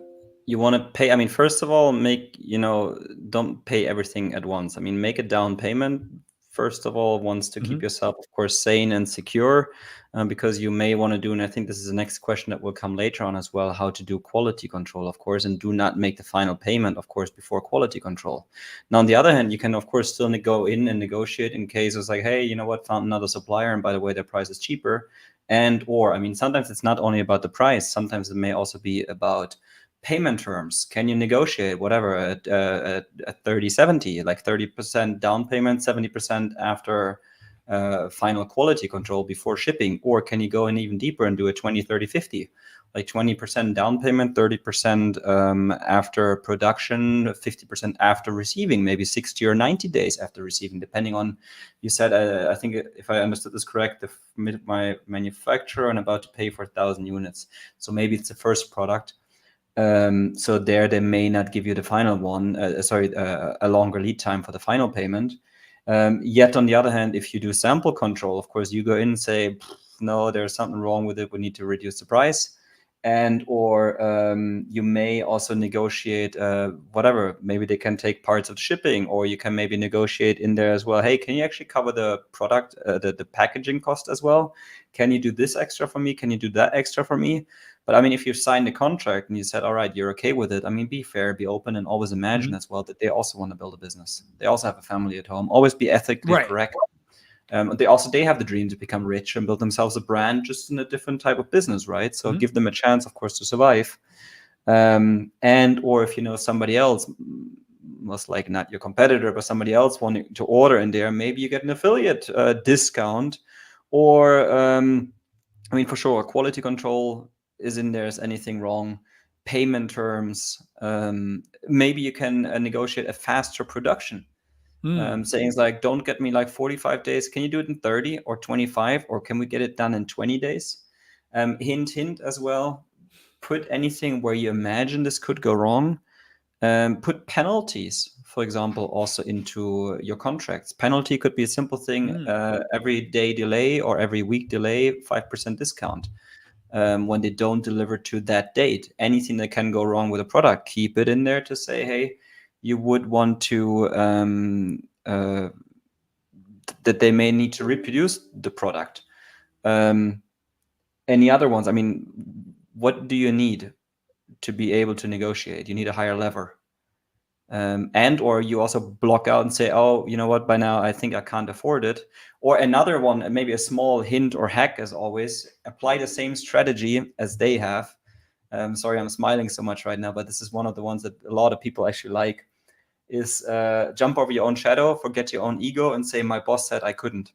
you want to pay, I mean, first of all, don't pay everything at once. I mean, make a down payment, first of all, once to keep yourself, of course, sane and secure, because you may want to do, and I think this is the next question that will come later on as well, how to do quality control, of course, and do not make the final payment, of course, before quality control. Now, on the other hand, you can, of course, still go in and negotiate in case it's like, hey, you know what, found another supplier, and by the way, their price is cheaper. I mean, sometimes it's not only about the price, sometimes it may also be about payment terms. Can you negotiate whatever at 30-70, like 30% down payment, 70% after final quality control before shipping? Or can you go in even deeper and do a 20-30-50, like 20% down payment, 30% after production, 50% after receiving, maybe 60 or 90 days after receiving, depending on, you said, I think if I understood this correct, my manufacturer and about to pay for 1,000 units. So maybe it's the first product. So there they may not give you the final one, a longer lead time for the final payment. Yet on the other hand, if you do sample control, of course, you go in and say, no, there's something wrong with it, we need to reduce the price. Or you may also negotiate whatever, maybe they can take parts of shipping, or you can maybe negotiate in there as well, hey, can you actually cover the product, the packaging cost as well? Can you do this extra for me? Can you do that extra for me? But I mean, if you signed a contract and you said, all right, you're okay with it, I mean, be fair, be open, and always imagine as well that they also want to build a business. They also have a family at home. Always be ethically correct. They have the dream to become rich and build themselves a brand, just in a different type of business, right? So give them a chance, of course, to survive. Or if you know somebody else, most likely not your competitor, but somebody else wanting to order in there, maybe you get an affiliate discount. Or I mean, for sure, quality control is in there. Is anything wrong? Payment terms. Maybe you can negotiate a faster production. Saying like, don't get me like 45 days. Can you do it in 30 or 25? Or can we get it done in 20 days? Hint as well. Put anything where you imagine this could go wrong. Put penalties, for example, also into your contracts. Penalty could be a simple thing, every day delay or every week delay, 5% discount. When they don't deliver to that date. Anything that can go wrong with a product, keep it in there to say, hey, you would want to, that they may need to reproduce the product. Any other ones? I mean, what do you need to be able to negotiate? You need a higher lever. Or you also block out and say, oh, you know what, by now I think I can't afford it. Or another one, maybe a small hint or hack, as always, apply the same strategy as they have. Sorry, I'm smiling so much right now, but this is one of the ones that a lot of people actually like, is jump over your own shadow, forget your own ego, and say, my boss said I couldn't.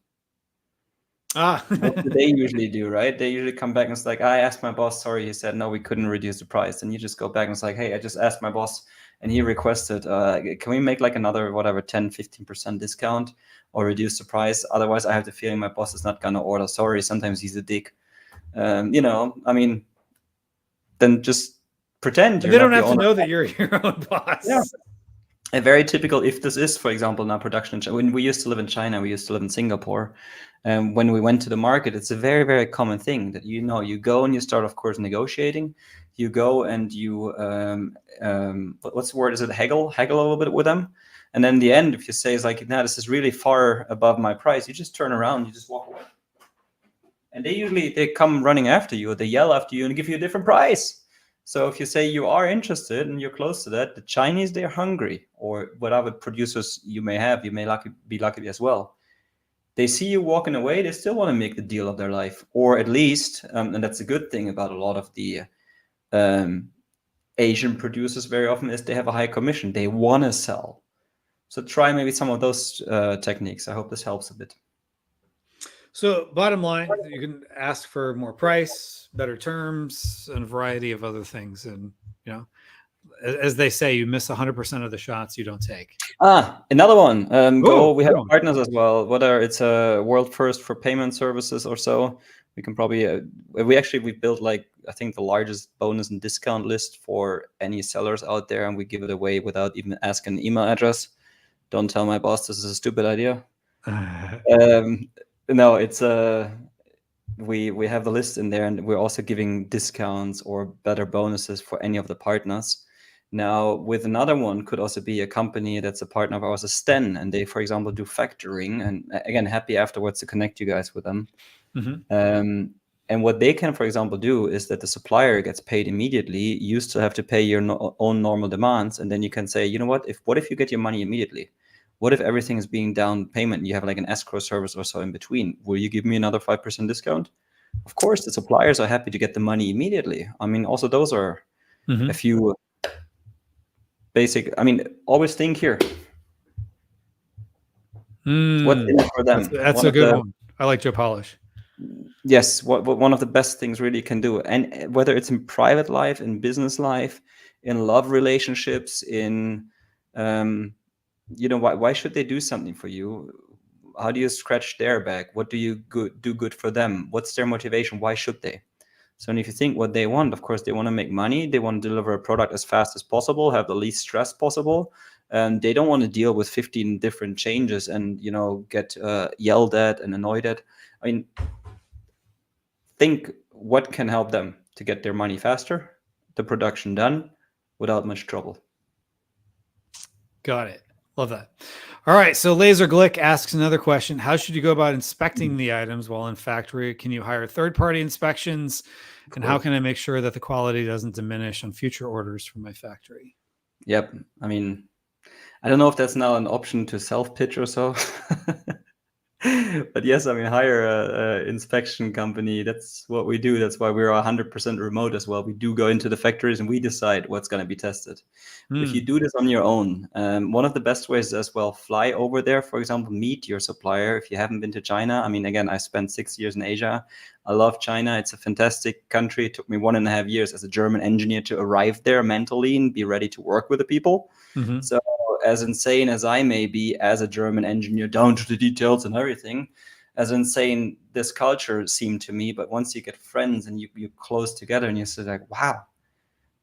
What do they usually do, right? They usually come back and it's like, I asked my boss, sorry, he said, no, we couldn't reduce the price. And you just go back and it's like, hey, I just asked my boss and he requested, can we make like another, whatever, 10-15% discount or reduce the price? Otherwise, I have the feeling my boss is not going to order. Sorry, sometimes he's a dick. I mean, then just pretend you're they don't have to know that you're your own boss. Yeah. A very typical, if this is, for example, now production in China, when we used to live in China, we used to live in Singapore. When we went to the market, it's a very, very common thing that, you go and you start, of course, negotiating. You go and you, what's the word? Is it haggle a little bit with them? And then in the end, if you say, it's like, no, this is really far above my price, you just turn around, you just walk away. And they come running after you, or they yell after you and give you a different price. So if you say you are interested and you're close to that, the Chinese, they're hungry, or whatever producers you may have, you may be lucky as well. They see you walking away, they still want to make the deal of their life, or at least, and that's a good thing about a lot of the Asian producers very often, is they have a high commission. They want to sell. So try maybe some of those techniques. I hope this helps a bit. So, bottom line, you can ask for more price, better terms, and a variety of other things. And, you know, as they say, you miss 100% of the shots you don't take. Another one. Oh, We have good one. partners as well. Whether it's a world first for payment services or so, we can probably. We built like I think the largest bonus and discount list for any sellers out there, and we give it away without even asking an email address. Don't tell my boss this is a stupid idea. No, it's we have the list in there, and we're also giving discounts or better bonuses for any of the partners. Now, with another one could also be a company that's a partner of ours, a Sten, and they, for example, do factoring. And again, happy afterwards to connect you guys with them. Mhm. And what they can, for example, do is that the supplier gets paid immediately. You still have to pay your own normal demands, and then you can say, you know what if you get your money immediately? What if everything is being down payment and you have like an escrow service or so in between? Will you give me another 5% discount? Of course, the suppliers are happy to get the money immediately. I mean, also those are a few basic. I mean, always think here. What's in it for them? That's a good one. I like Joe Polish. Yes, what one of the best things really can do, and whether it's in private life, in business life, in love relationships, in why should they do something for you? How do you scratch their back? What do you do good for them? What's their motivation? Why should they? So if you think what they want, of course, they want to make money. They want to deliver a product as fast as possible, have the least stress possible. And they don't want to deal with 15 different changes and, get yelled at and annoyed at. I mean, think what can help them to get their money faster, the production done without much trouble. Got it. Love that. All right. So Laser Glick asks another question. How should you go about inspecting the items while in factory? Can you hire third-party inspections? And how can I make sure that the quality doesn't diminish on future orders from my factory? Yep. I mean, I don't know if that's now an option to self-pitch or so. But yes, I mean, hire a inspection company. That's what we do. That's why we're 100% remote as well. We do go into the factories and we decide what's going to be tested. If you do this on your own, one of the best ways is as well, fly over there, for example, meet your supplier. If you haven't been to China, I mean, again, I spent 6 years in Asia. I love China. It's a fantastic country. It took me 1.5 years as a German engineer to arrive there mentally and be ready to work with the people. So as insane as I may be as a German engineer, down to the details and everything, as insane this culture seemed to me. But once you get friends and you close together and you say like, wow,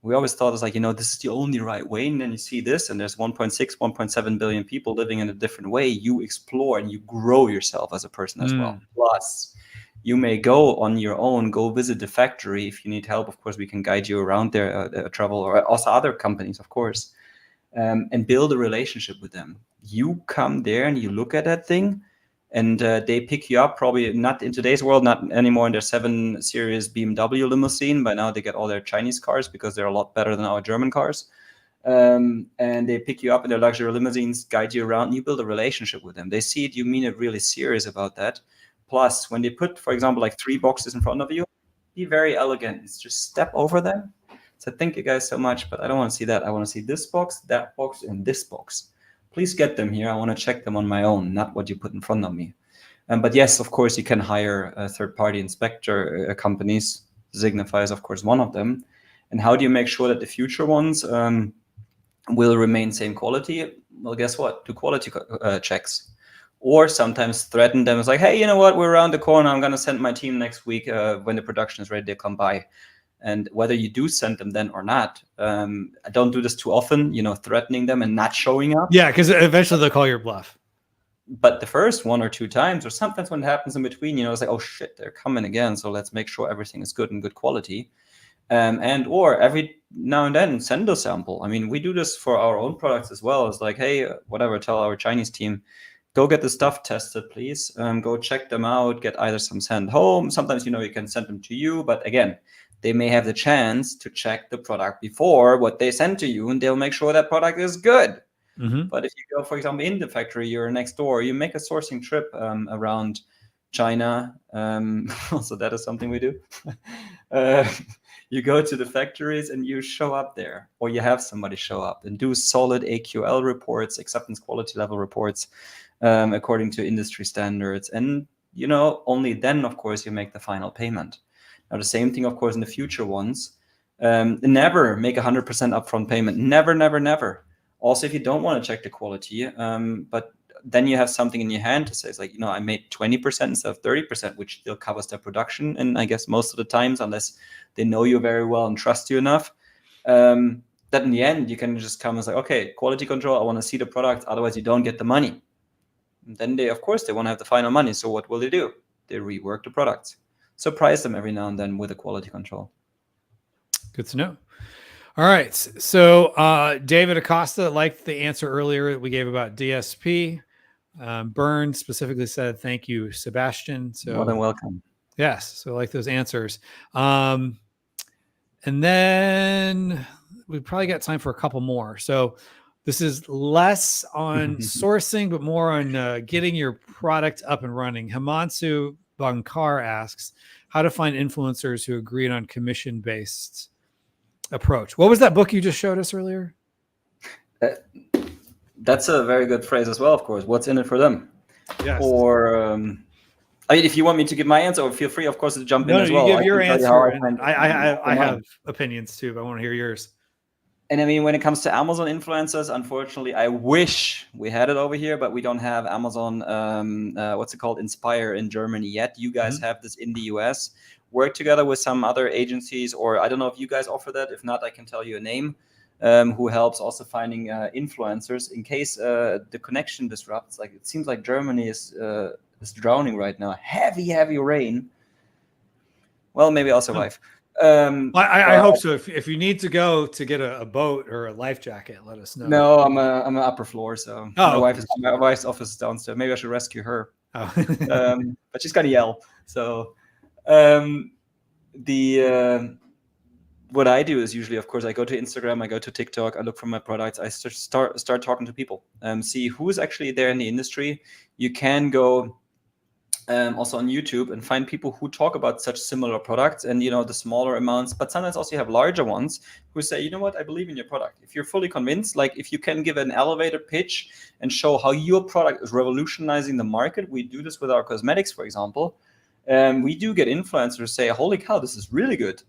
we always thought it's like, this is the only right way. And then you see this and there's 1.6, 1.7 billion people living in a different way. You explore and you grow yourself as a person as well. Plus, you may go on your own, go visit the factory. If you need help, of course, we can guide you around there, travel, or also other companies, of course. And build a relationship with them. You come there and you look at that thing and they pick you up, probably not in today's world, not anymore in their 7 Series BMW limousine. By now they get all their Chinese cars because they're a lot better than our German cars. And they pick you up in their luxury limousines, guide you around, and you build a relationship with them. They see it, you mean it really serious about that. Plus, when they put, for example, like 3 boxes in front of you, be very elegant. It's just step over them. So thank you guys so much, but I don't want to see that. I want to see this box, that box, and this box. Please get them here. I want to check them on my own, not what you put in front of me. But yes, of course, you can hire third-party inspector companies. Signify is, of course, one of them. And how do you make sure that the future ones will remain same quality? Well, guess what? Do quality checks. Or sometimes threaten them. It's like, hey, you know what? We're around the corner. I'm going to send my team next week when the production is ready. They come by. And whether you do send them then or not, I don't do this too often, threatening them and not showing up. Yeah, because eventually they'll call your bluff. But the first 1 or 2 times, or sometimes when it happens in between, it's like, oh shit, they're coming again. So let's make sure everything is good and good quality. Or every now and then send a sample. I mean, we do this for our own products as well. It's like, hey, whatever, tell our Chinese team, go get the stuff tested, please. Go check them out, get either some sent home. Sometimes, you can send them to you. But again, they may have the chance to check the product before what they send to you, and they'll make sure that product is good. But if you go, for example, in the factory, you're next door, you make a sourcing trip around China. Also, that is something we do. You go to the factories and you show up there, or you have somebody show up and do solid AQL reports, acceptance quality level reports, according to industry standards, and only then, of course, you make the final payment. Now, the same thing, of course, in the future ones. Never make 100% upfront payment. Never, never, never. Also, if you don't want to check the quality, but then you have something in your hand to say, it's like, I made 20% instead of 30%, which still covers their production. And I guess most of the times, unless they know you very well and trust you enough, that in the end, you can just come and say, okay, quality control, I want to see the product. Otherwise, you don't get the money. And then they want to have the final money. So what will they do? They rework the products. Surprise them every now and then with a quality control. Good to know. All right. So David Acosta liked the answer earlier that we gave about DSP. Burn specifically said, thank you, Sebastian. So more than welcome. Yes. So I like those answers. And then we probably got time for a couple more. So this is less on sourcing, but more on getting your product up and running. Himansu Bankar asks how to find influencers who agreed on commission-based approach. What was that book you just showed us earlier? That's a very good phrase as well, of course. What's in it for them? Yes. Or, if you want me to give my answer, feel free, of course, to jump in as well. You give your answer. I have opinions too, but I want to hear yours. And I mean, when it comes to Amazon influencers, unfortunately, I wish we had it over here, but we don't have Amazon, what's it called, Inspire in Germany yet. You guys have this in the US. Work together with some other agencies, or I don't know if you guys offer that. If not, I can tell you a name who helps also finding influencers in case the connection disrupts. Like, it seems like Germany is drowning right now. Heavy rain. Well, maybe I'll survive. I hope so. If you need to go to get a boat or a life jacket, let us know. No, I'm an upper floor, so my wife's office is downstairs. Maybe I should rescue her. But she's gonna yell. So what I do is usually, of course, I go to Instagram, I go to TikTok, I look for my products, I start talking to people, see who's actually there in the industry. You can go also on YouTube and find people who talk about such similar products and, the smaller amounts, but sometimes also you have larger ones who say, you know what, I believe in your product. If you're fully convinced, like if you can give an elevator pitch and show how your product is revolutionizing the market. We do this with our cosmetics, for example. We do get influencers say, holy cow, this is really good.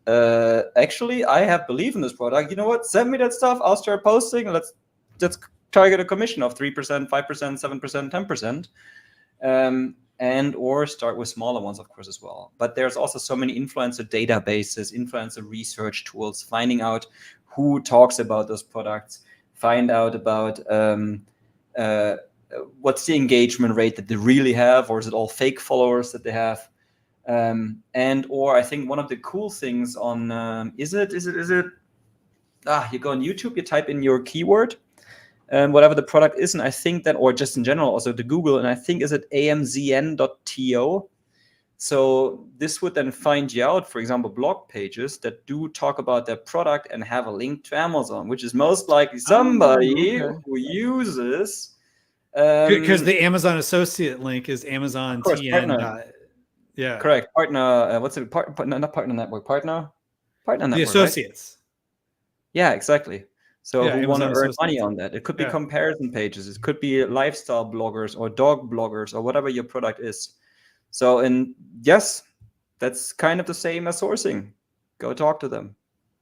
Actually, I have belief in this product. You know what, send me that stuff. I'll start posting. Let's target a commission of 3%, 5%, 7%, 10%. And or start with smaller ones, of course, as well. But there's also so many influencer databases, influencer research tools, finding out who talks about those products, find out about what's the engagement rate that they really have, or is it all fake followers that they have? And or I think one of the cool things on you go on YouTube, you type in your keyword, whatever the product is, and I think that, or just in general, also to Google, and I think is it amzn.to. So this would then find you out, for example, blog pages that do talk about their product and have a link to Amazon, which is most likely somebody who uses. Because the Amazon associate link is Amazon TN. Yeah, correct. Partner. What's it? Not partner network. Partner network. The associates. Right? Yeah, exactly. So who want to earn money on that? It could be comparison pages. It could be lifestyle bloggers or dog bloggers or whatever your product is. So, and yes, that's kind of the same as sourcing. Go talk to them,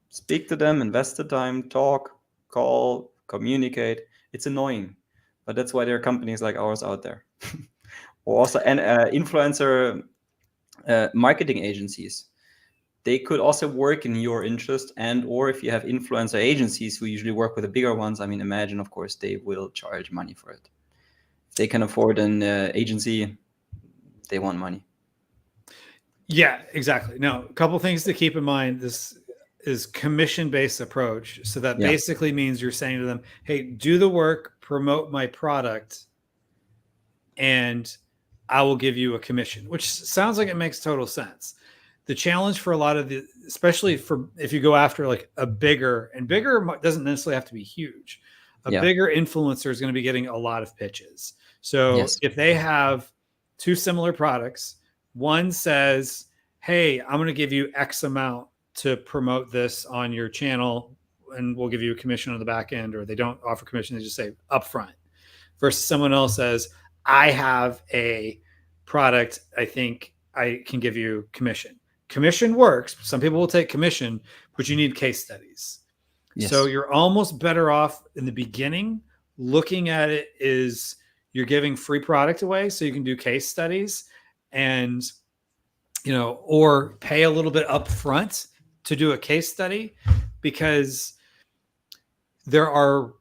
speak to them, invest the time, talk, call, communicate. It's annoying, but that's why there are companies like ours out there. Or also influencer marketing agencies. They could also work in your interest, and or if you have influencer agencies who usually work with the bigger ones, I mean, imagine, of course, they will charge money for it. If they can afford an agency, they want money. Yeah, exactly. Now, a couple things to keep in mind. This is commission-based approach. So that basically means you're saying to them, hey, do the work, promote my product, and I will give you a commission, which sounds like it makes total sense. The challenge for a lot of the, especially for if you go after like a bigger doesn't necessarily have to be huge. A bigger influencer is going to be getting a lot of pitches. So if they have two similar products, one says, hey, I'm going to give you X amount to promote this on your channel and we'll give you a commission on the back end, or they don't offer commission, they just say upfront, versus someone else says, I have a product, I think I can give you commission. Commission works. Some people will take commission, but you need case studies. So Yes. you're almost better off in the beginning looking at it is you're giving free product away so you can do case studies and or pay a little bit up front to do a case study, because there are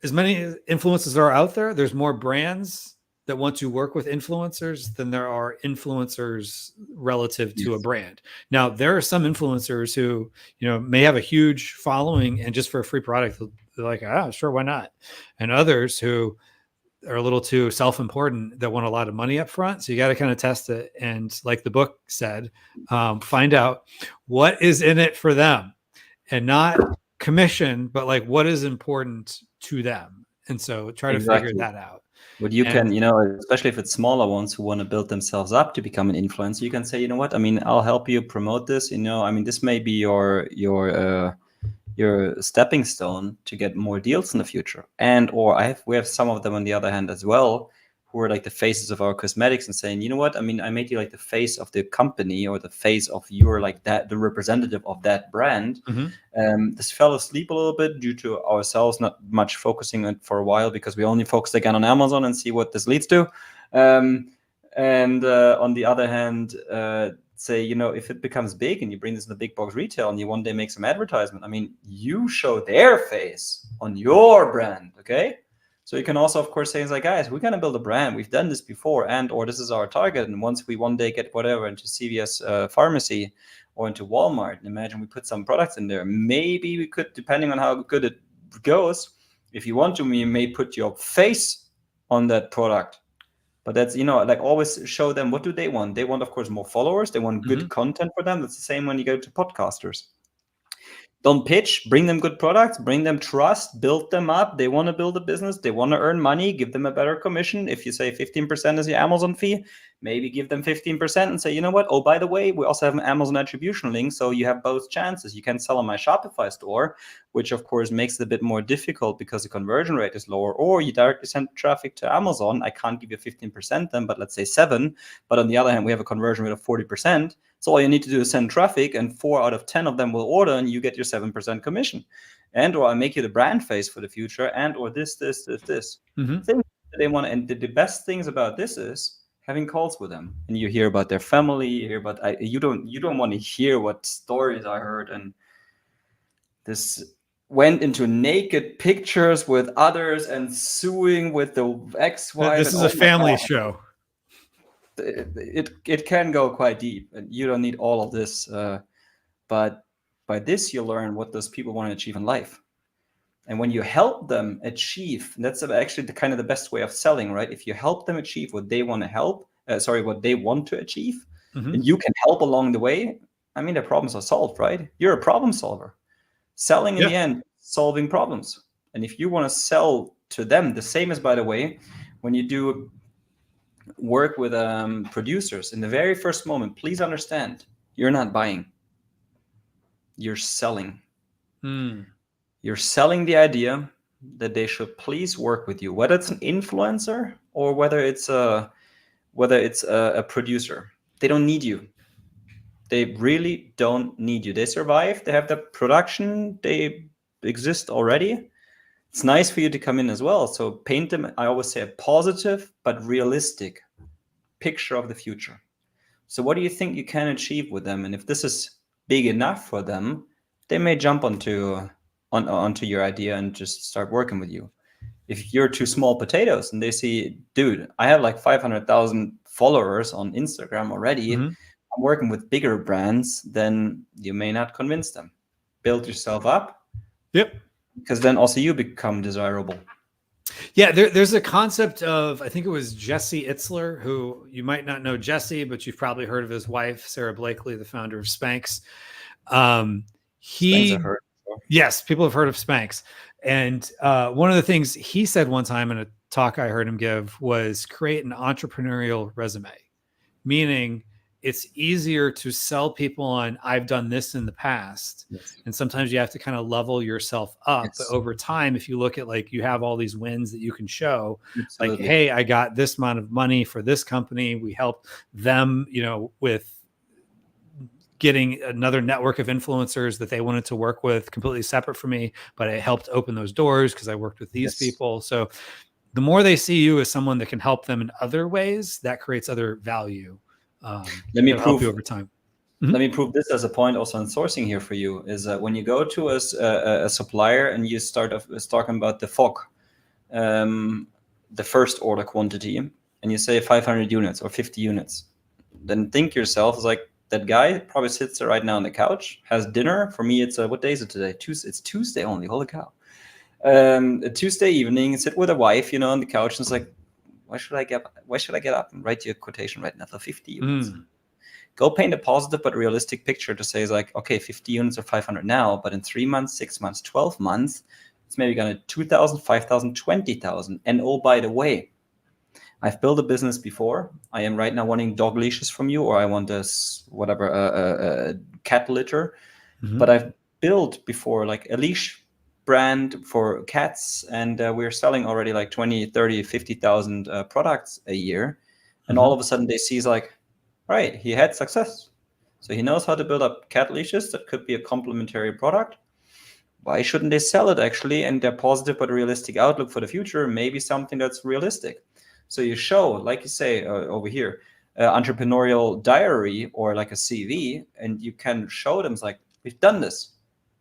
as many influencers that are out there. There's more brands that want to work with influencers than there are influencers relative to a brand. Now, there are some influencers who, may have a huge following, and just for a free product, they're like, sure, why not? And others who are a little too self-important that want a lot of money up front. So you got to kind of test it. And like the book said, find out what is in it for them, and not commission, but like what is important to them. And so try to figure that out. What you can, especially if it's smaller ones who want to build themselves up to become an influencer, you can say, you know what, I mean, I'll help you promote this, I mean, this may be your stepping stone to get more deals in the future. And, or we have some of them on the other hand as well, who are like the faces of our cosmetics and saying, you know what, I mean, I made you like the face of the company, or the face of your, like that, the representative of that brand. This fell asleep a little bit due to ourselves not much focusing on it for a while, because we only focused again on Amazon and see what this leads to. And on the other hand, say, if it becomes big and you bring this into big box retail and you one day make some advertisement, I mean, you show their face on your brand, okay? So you can also, of course, say things like, guys, we're going to build a brand. We've done this before, or this is our target. And once we one day get whatever into CVS pharmacy or into Walmart, and imagine we put some products in there, maybe we could, depending on how good it goes, if you want to, we may put your face on that product. But that's, like always show them, what do they want? They want, of course, more followers. They want good content for them. That's the same when you go to podcasters. Don't pitch, bring them good products, bring them trust, build them up. They want to build a business. They want to earn money. Give them a better commission. If you say 15% is your Amazon fee, maybe give them 15% and say, you know what? Oh, by the way, we also have an Amazon attribution link. So you have both chances. You can sell on my Shopify store, which of course makes it a bit more difficult because the conversion rate is lower, or you directly send traffic to Amazon. I can't give you 15% then, but let's say 7. But on the other hand, we have a conversion rate of 40%. So all you need to do is send traffic, and 4 out of 10 of them will order, and you get your 7% commission. And or I make you the brand face for the future, and or this. Things that they want. And the best things about this is having calls with them, and you hear about their family, you hear about you don't want to hear what stories I heard, and this went into naked pictures with others and suing with the ex-wife. This is a family show. It can go quite deep, and you don't need all of this. But by this, you learn what those people want to achieve in life. And when you help them achieve, that's actually the best way of selling, right? If you help them achieve what they want to what they want to achieve, and you can help along the way, I mean, their problems are solved, right? You're a problem solver. Selling in the end, solving problems. And if you want to sell to them, the same as, by the way, when you do work with producers, in the very first moment, please understand, you're not buying, you're selling. You're selling the idea that they should please work with you, whether it's an influencer or whether it's a producer. They don't need you. They really don't need you. They survive. They have the production. They exist already. It's nice for you to come in as well. So paint them, I always say, a positive but realistic picture of the future. So what do you think you can achieve with them? And if this is big enough for them, they may jump onto your idea and just start working with you. If you're two small potatoes and they see, dude, I have like 500,000 followers on Instagram already, I'm working with bigger brands, then you may not convince them. Build yourself up. Yep. Because then also you become desirable. Yeah, there's a concept of, I think it was Jesse Itzler, who you might not know Jesse, but you've probably heard of his wife, Sarah Blakely, the founder of Spanx. Yes, people have heard of Spanx. And one of the things he said one time in a talk I heard him give was create an entrepreneurial resume, meaning it's easier to sell people on, I've done this in the past. Yes. And sometimes you have to kind of level yourself up. Yes. But over time, if you look at like, you have all these wins that you can show, Absolutely. like, hey, I got this amount of money for this company. We helped them, you know, with getting another network of influencers that they wanted to work with completely separate from me, but it helped open those doors because I worked with these people. So the more they see you as someone that can help them in other ways, that creates other value. Let me help you over time. Let me prove this as a point also in sourcing here for you is that when you go to a supplier and you start talking about the FOC, the first order quantity, and you say 500 units or 50 units, then think yourself is like, that guy probably sits there right now on the couch, has dinner. For me, it's what day is it today? Tuesday. It's Tuesday only. Holy cow! A Tuesday evening, sit with a wife, you know, on the couch, and it's like, why should I get up and write you a quotation right now for 50 units? Go paint a positive but realistic picture to say is like, okay, 50 units are 500 now, but in 3 months, 6 months, 12 months, it's maybe going to 2,000, 5,000, 20,000. And oh, by the way, I've built a business before. I am right now wanting dog leashes from you, or I want this, whatever, a cat litter. But I've built before like a leash brand for cats, and we're selling already like 20, 30, 50,000 products a year. And all of a sudden they see is like, right, he had success. So he knows how to build up cat leashes. That could be a complementary product. Why shouldn't they sell it actually? And their positive but realistic outlook for the future may be something that's realistic. So you show, like you say over here, entrepreneurial diary or like a CV, and you can show them like, we've done this.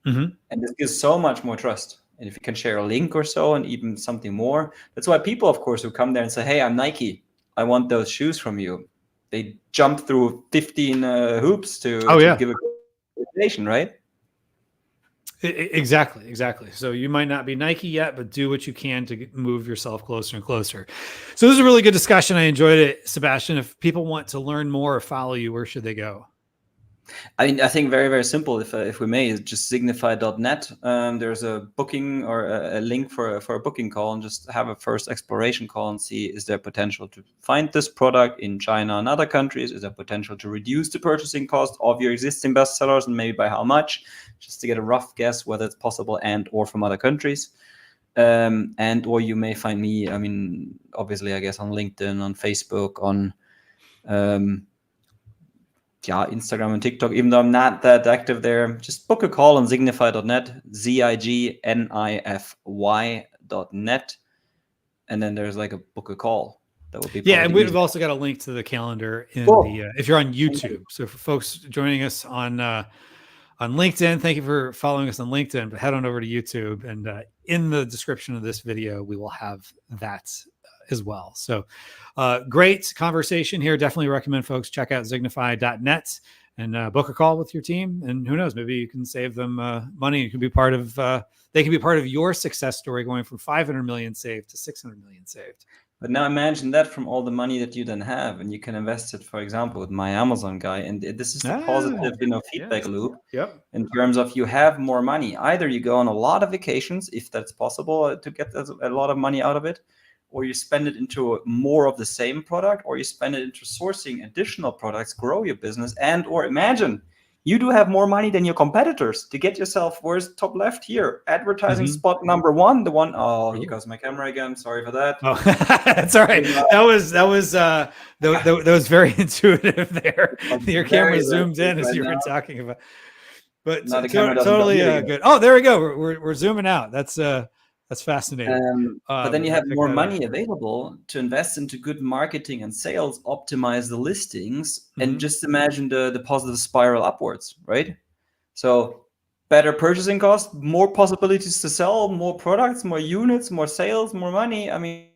And this gives so much more trust. And if you can share a link or so and even something more, that's why people, of course, who come there and say, hey, I'm Nike, I want those shoes from you. They jump through 15 hoops to give a recommendation, right? Exactly. So you might not be Nike yet, but do what you can to move yourself closer and closer. So this is a really good discussion. I enjoyed it, Sebastian. If people want to learn more or follow you, where should they go? I mean, I think very, very simple, if we may, is just signify.net. There's a booking or a link for a booking call, and just have a first exploration call and see, is there potential to find this product in China and other countries? Is there potential to reduce the purchasing cost of your existing bestsellers, and maybe by how much, just to get a rough guess whether it's possible and or from other countries. And or you may find me, I mean, obviously, I guess on LinkedIn, on Facebook, on Instagram and TikTok, even though I'm not that active there. Just book a call on signify.net, zignify.net, and then there's like a book a call. That would be and we've also got a link to the calendar in the if you're on YouTube. So for folks joining us on LinkedIn, thank you for following us on LinkedIn, but head on over to YouTube, and in the description of this video we will have that as well. So great conversation here. Definitely recommend folks check out signify.net and book a call with your team. And who knows, maybe you can save them money. You can be part of, they can be part of your success story going from 500 million saved to 600 million saved. But now imagine that from all the money that you then have, and you can invest it, for example, with my Amazon guy. And this is the positive, feedback loop. In terms of you have more money. Either you go on a lot of vacations, if that's possible, to get a lot of money out of it, or you spend it into more of the same product, or you spend it into sourcing additional products, grow your business, and or imagine you do have more money than your competitors to get yourself, where's top left here, advertising spot number one, the one, here goes my camera again, sorry for that. Oh, that's all right. That was very intuitive there. Your camera zoomed in as you were talking about. But totally good. Oh, there we go. We're zooming out. That's fascinating. But then you have more money available to invest into good marketing and sales, optimize the listings, and just imagine the positive spiral upwards, right? So better purchasing costs, more possibilities to sell, more products, more units, more sales, more money. I mean,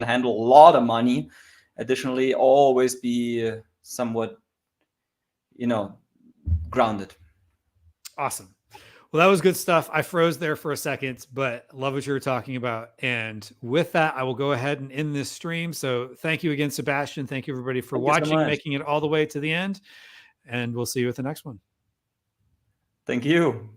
handle a lot of money. Additionally, always be somewhat, grounded. Awesome. Well, that was good stuff. I froze there for a second, but love what you were talking about. And with that, I will go ahead and end this stream. So thank you again, Sebastian. Thank you everybody for watching, making it all the way to the end. And we'll see you at the next one. Thank you.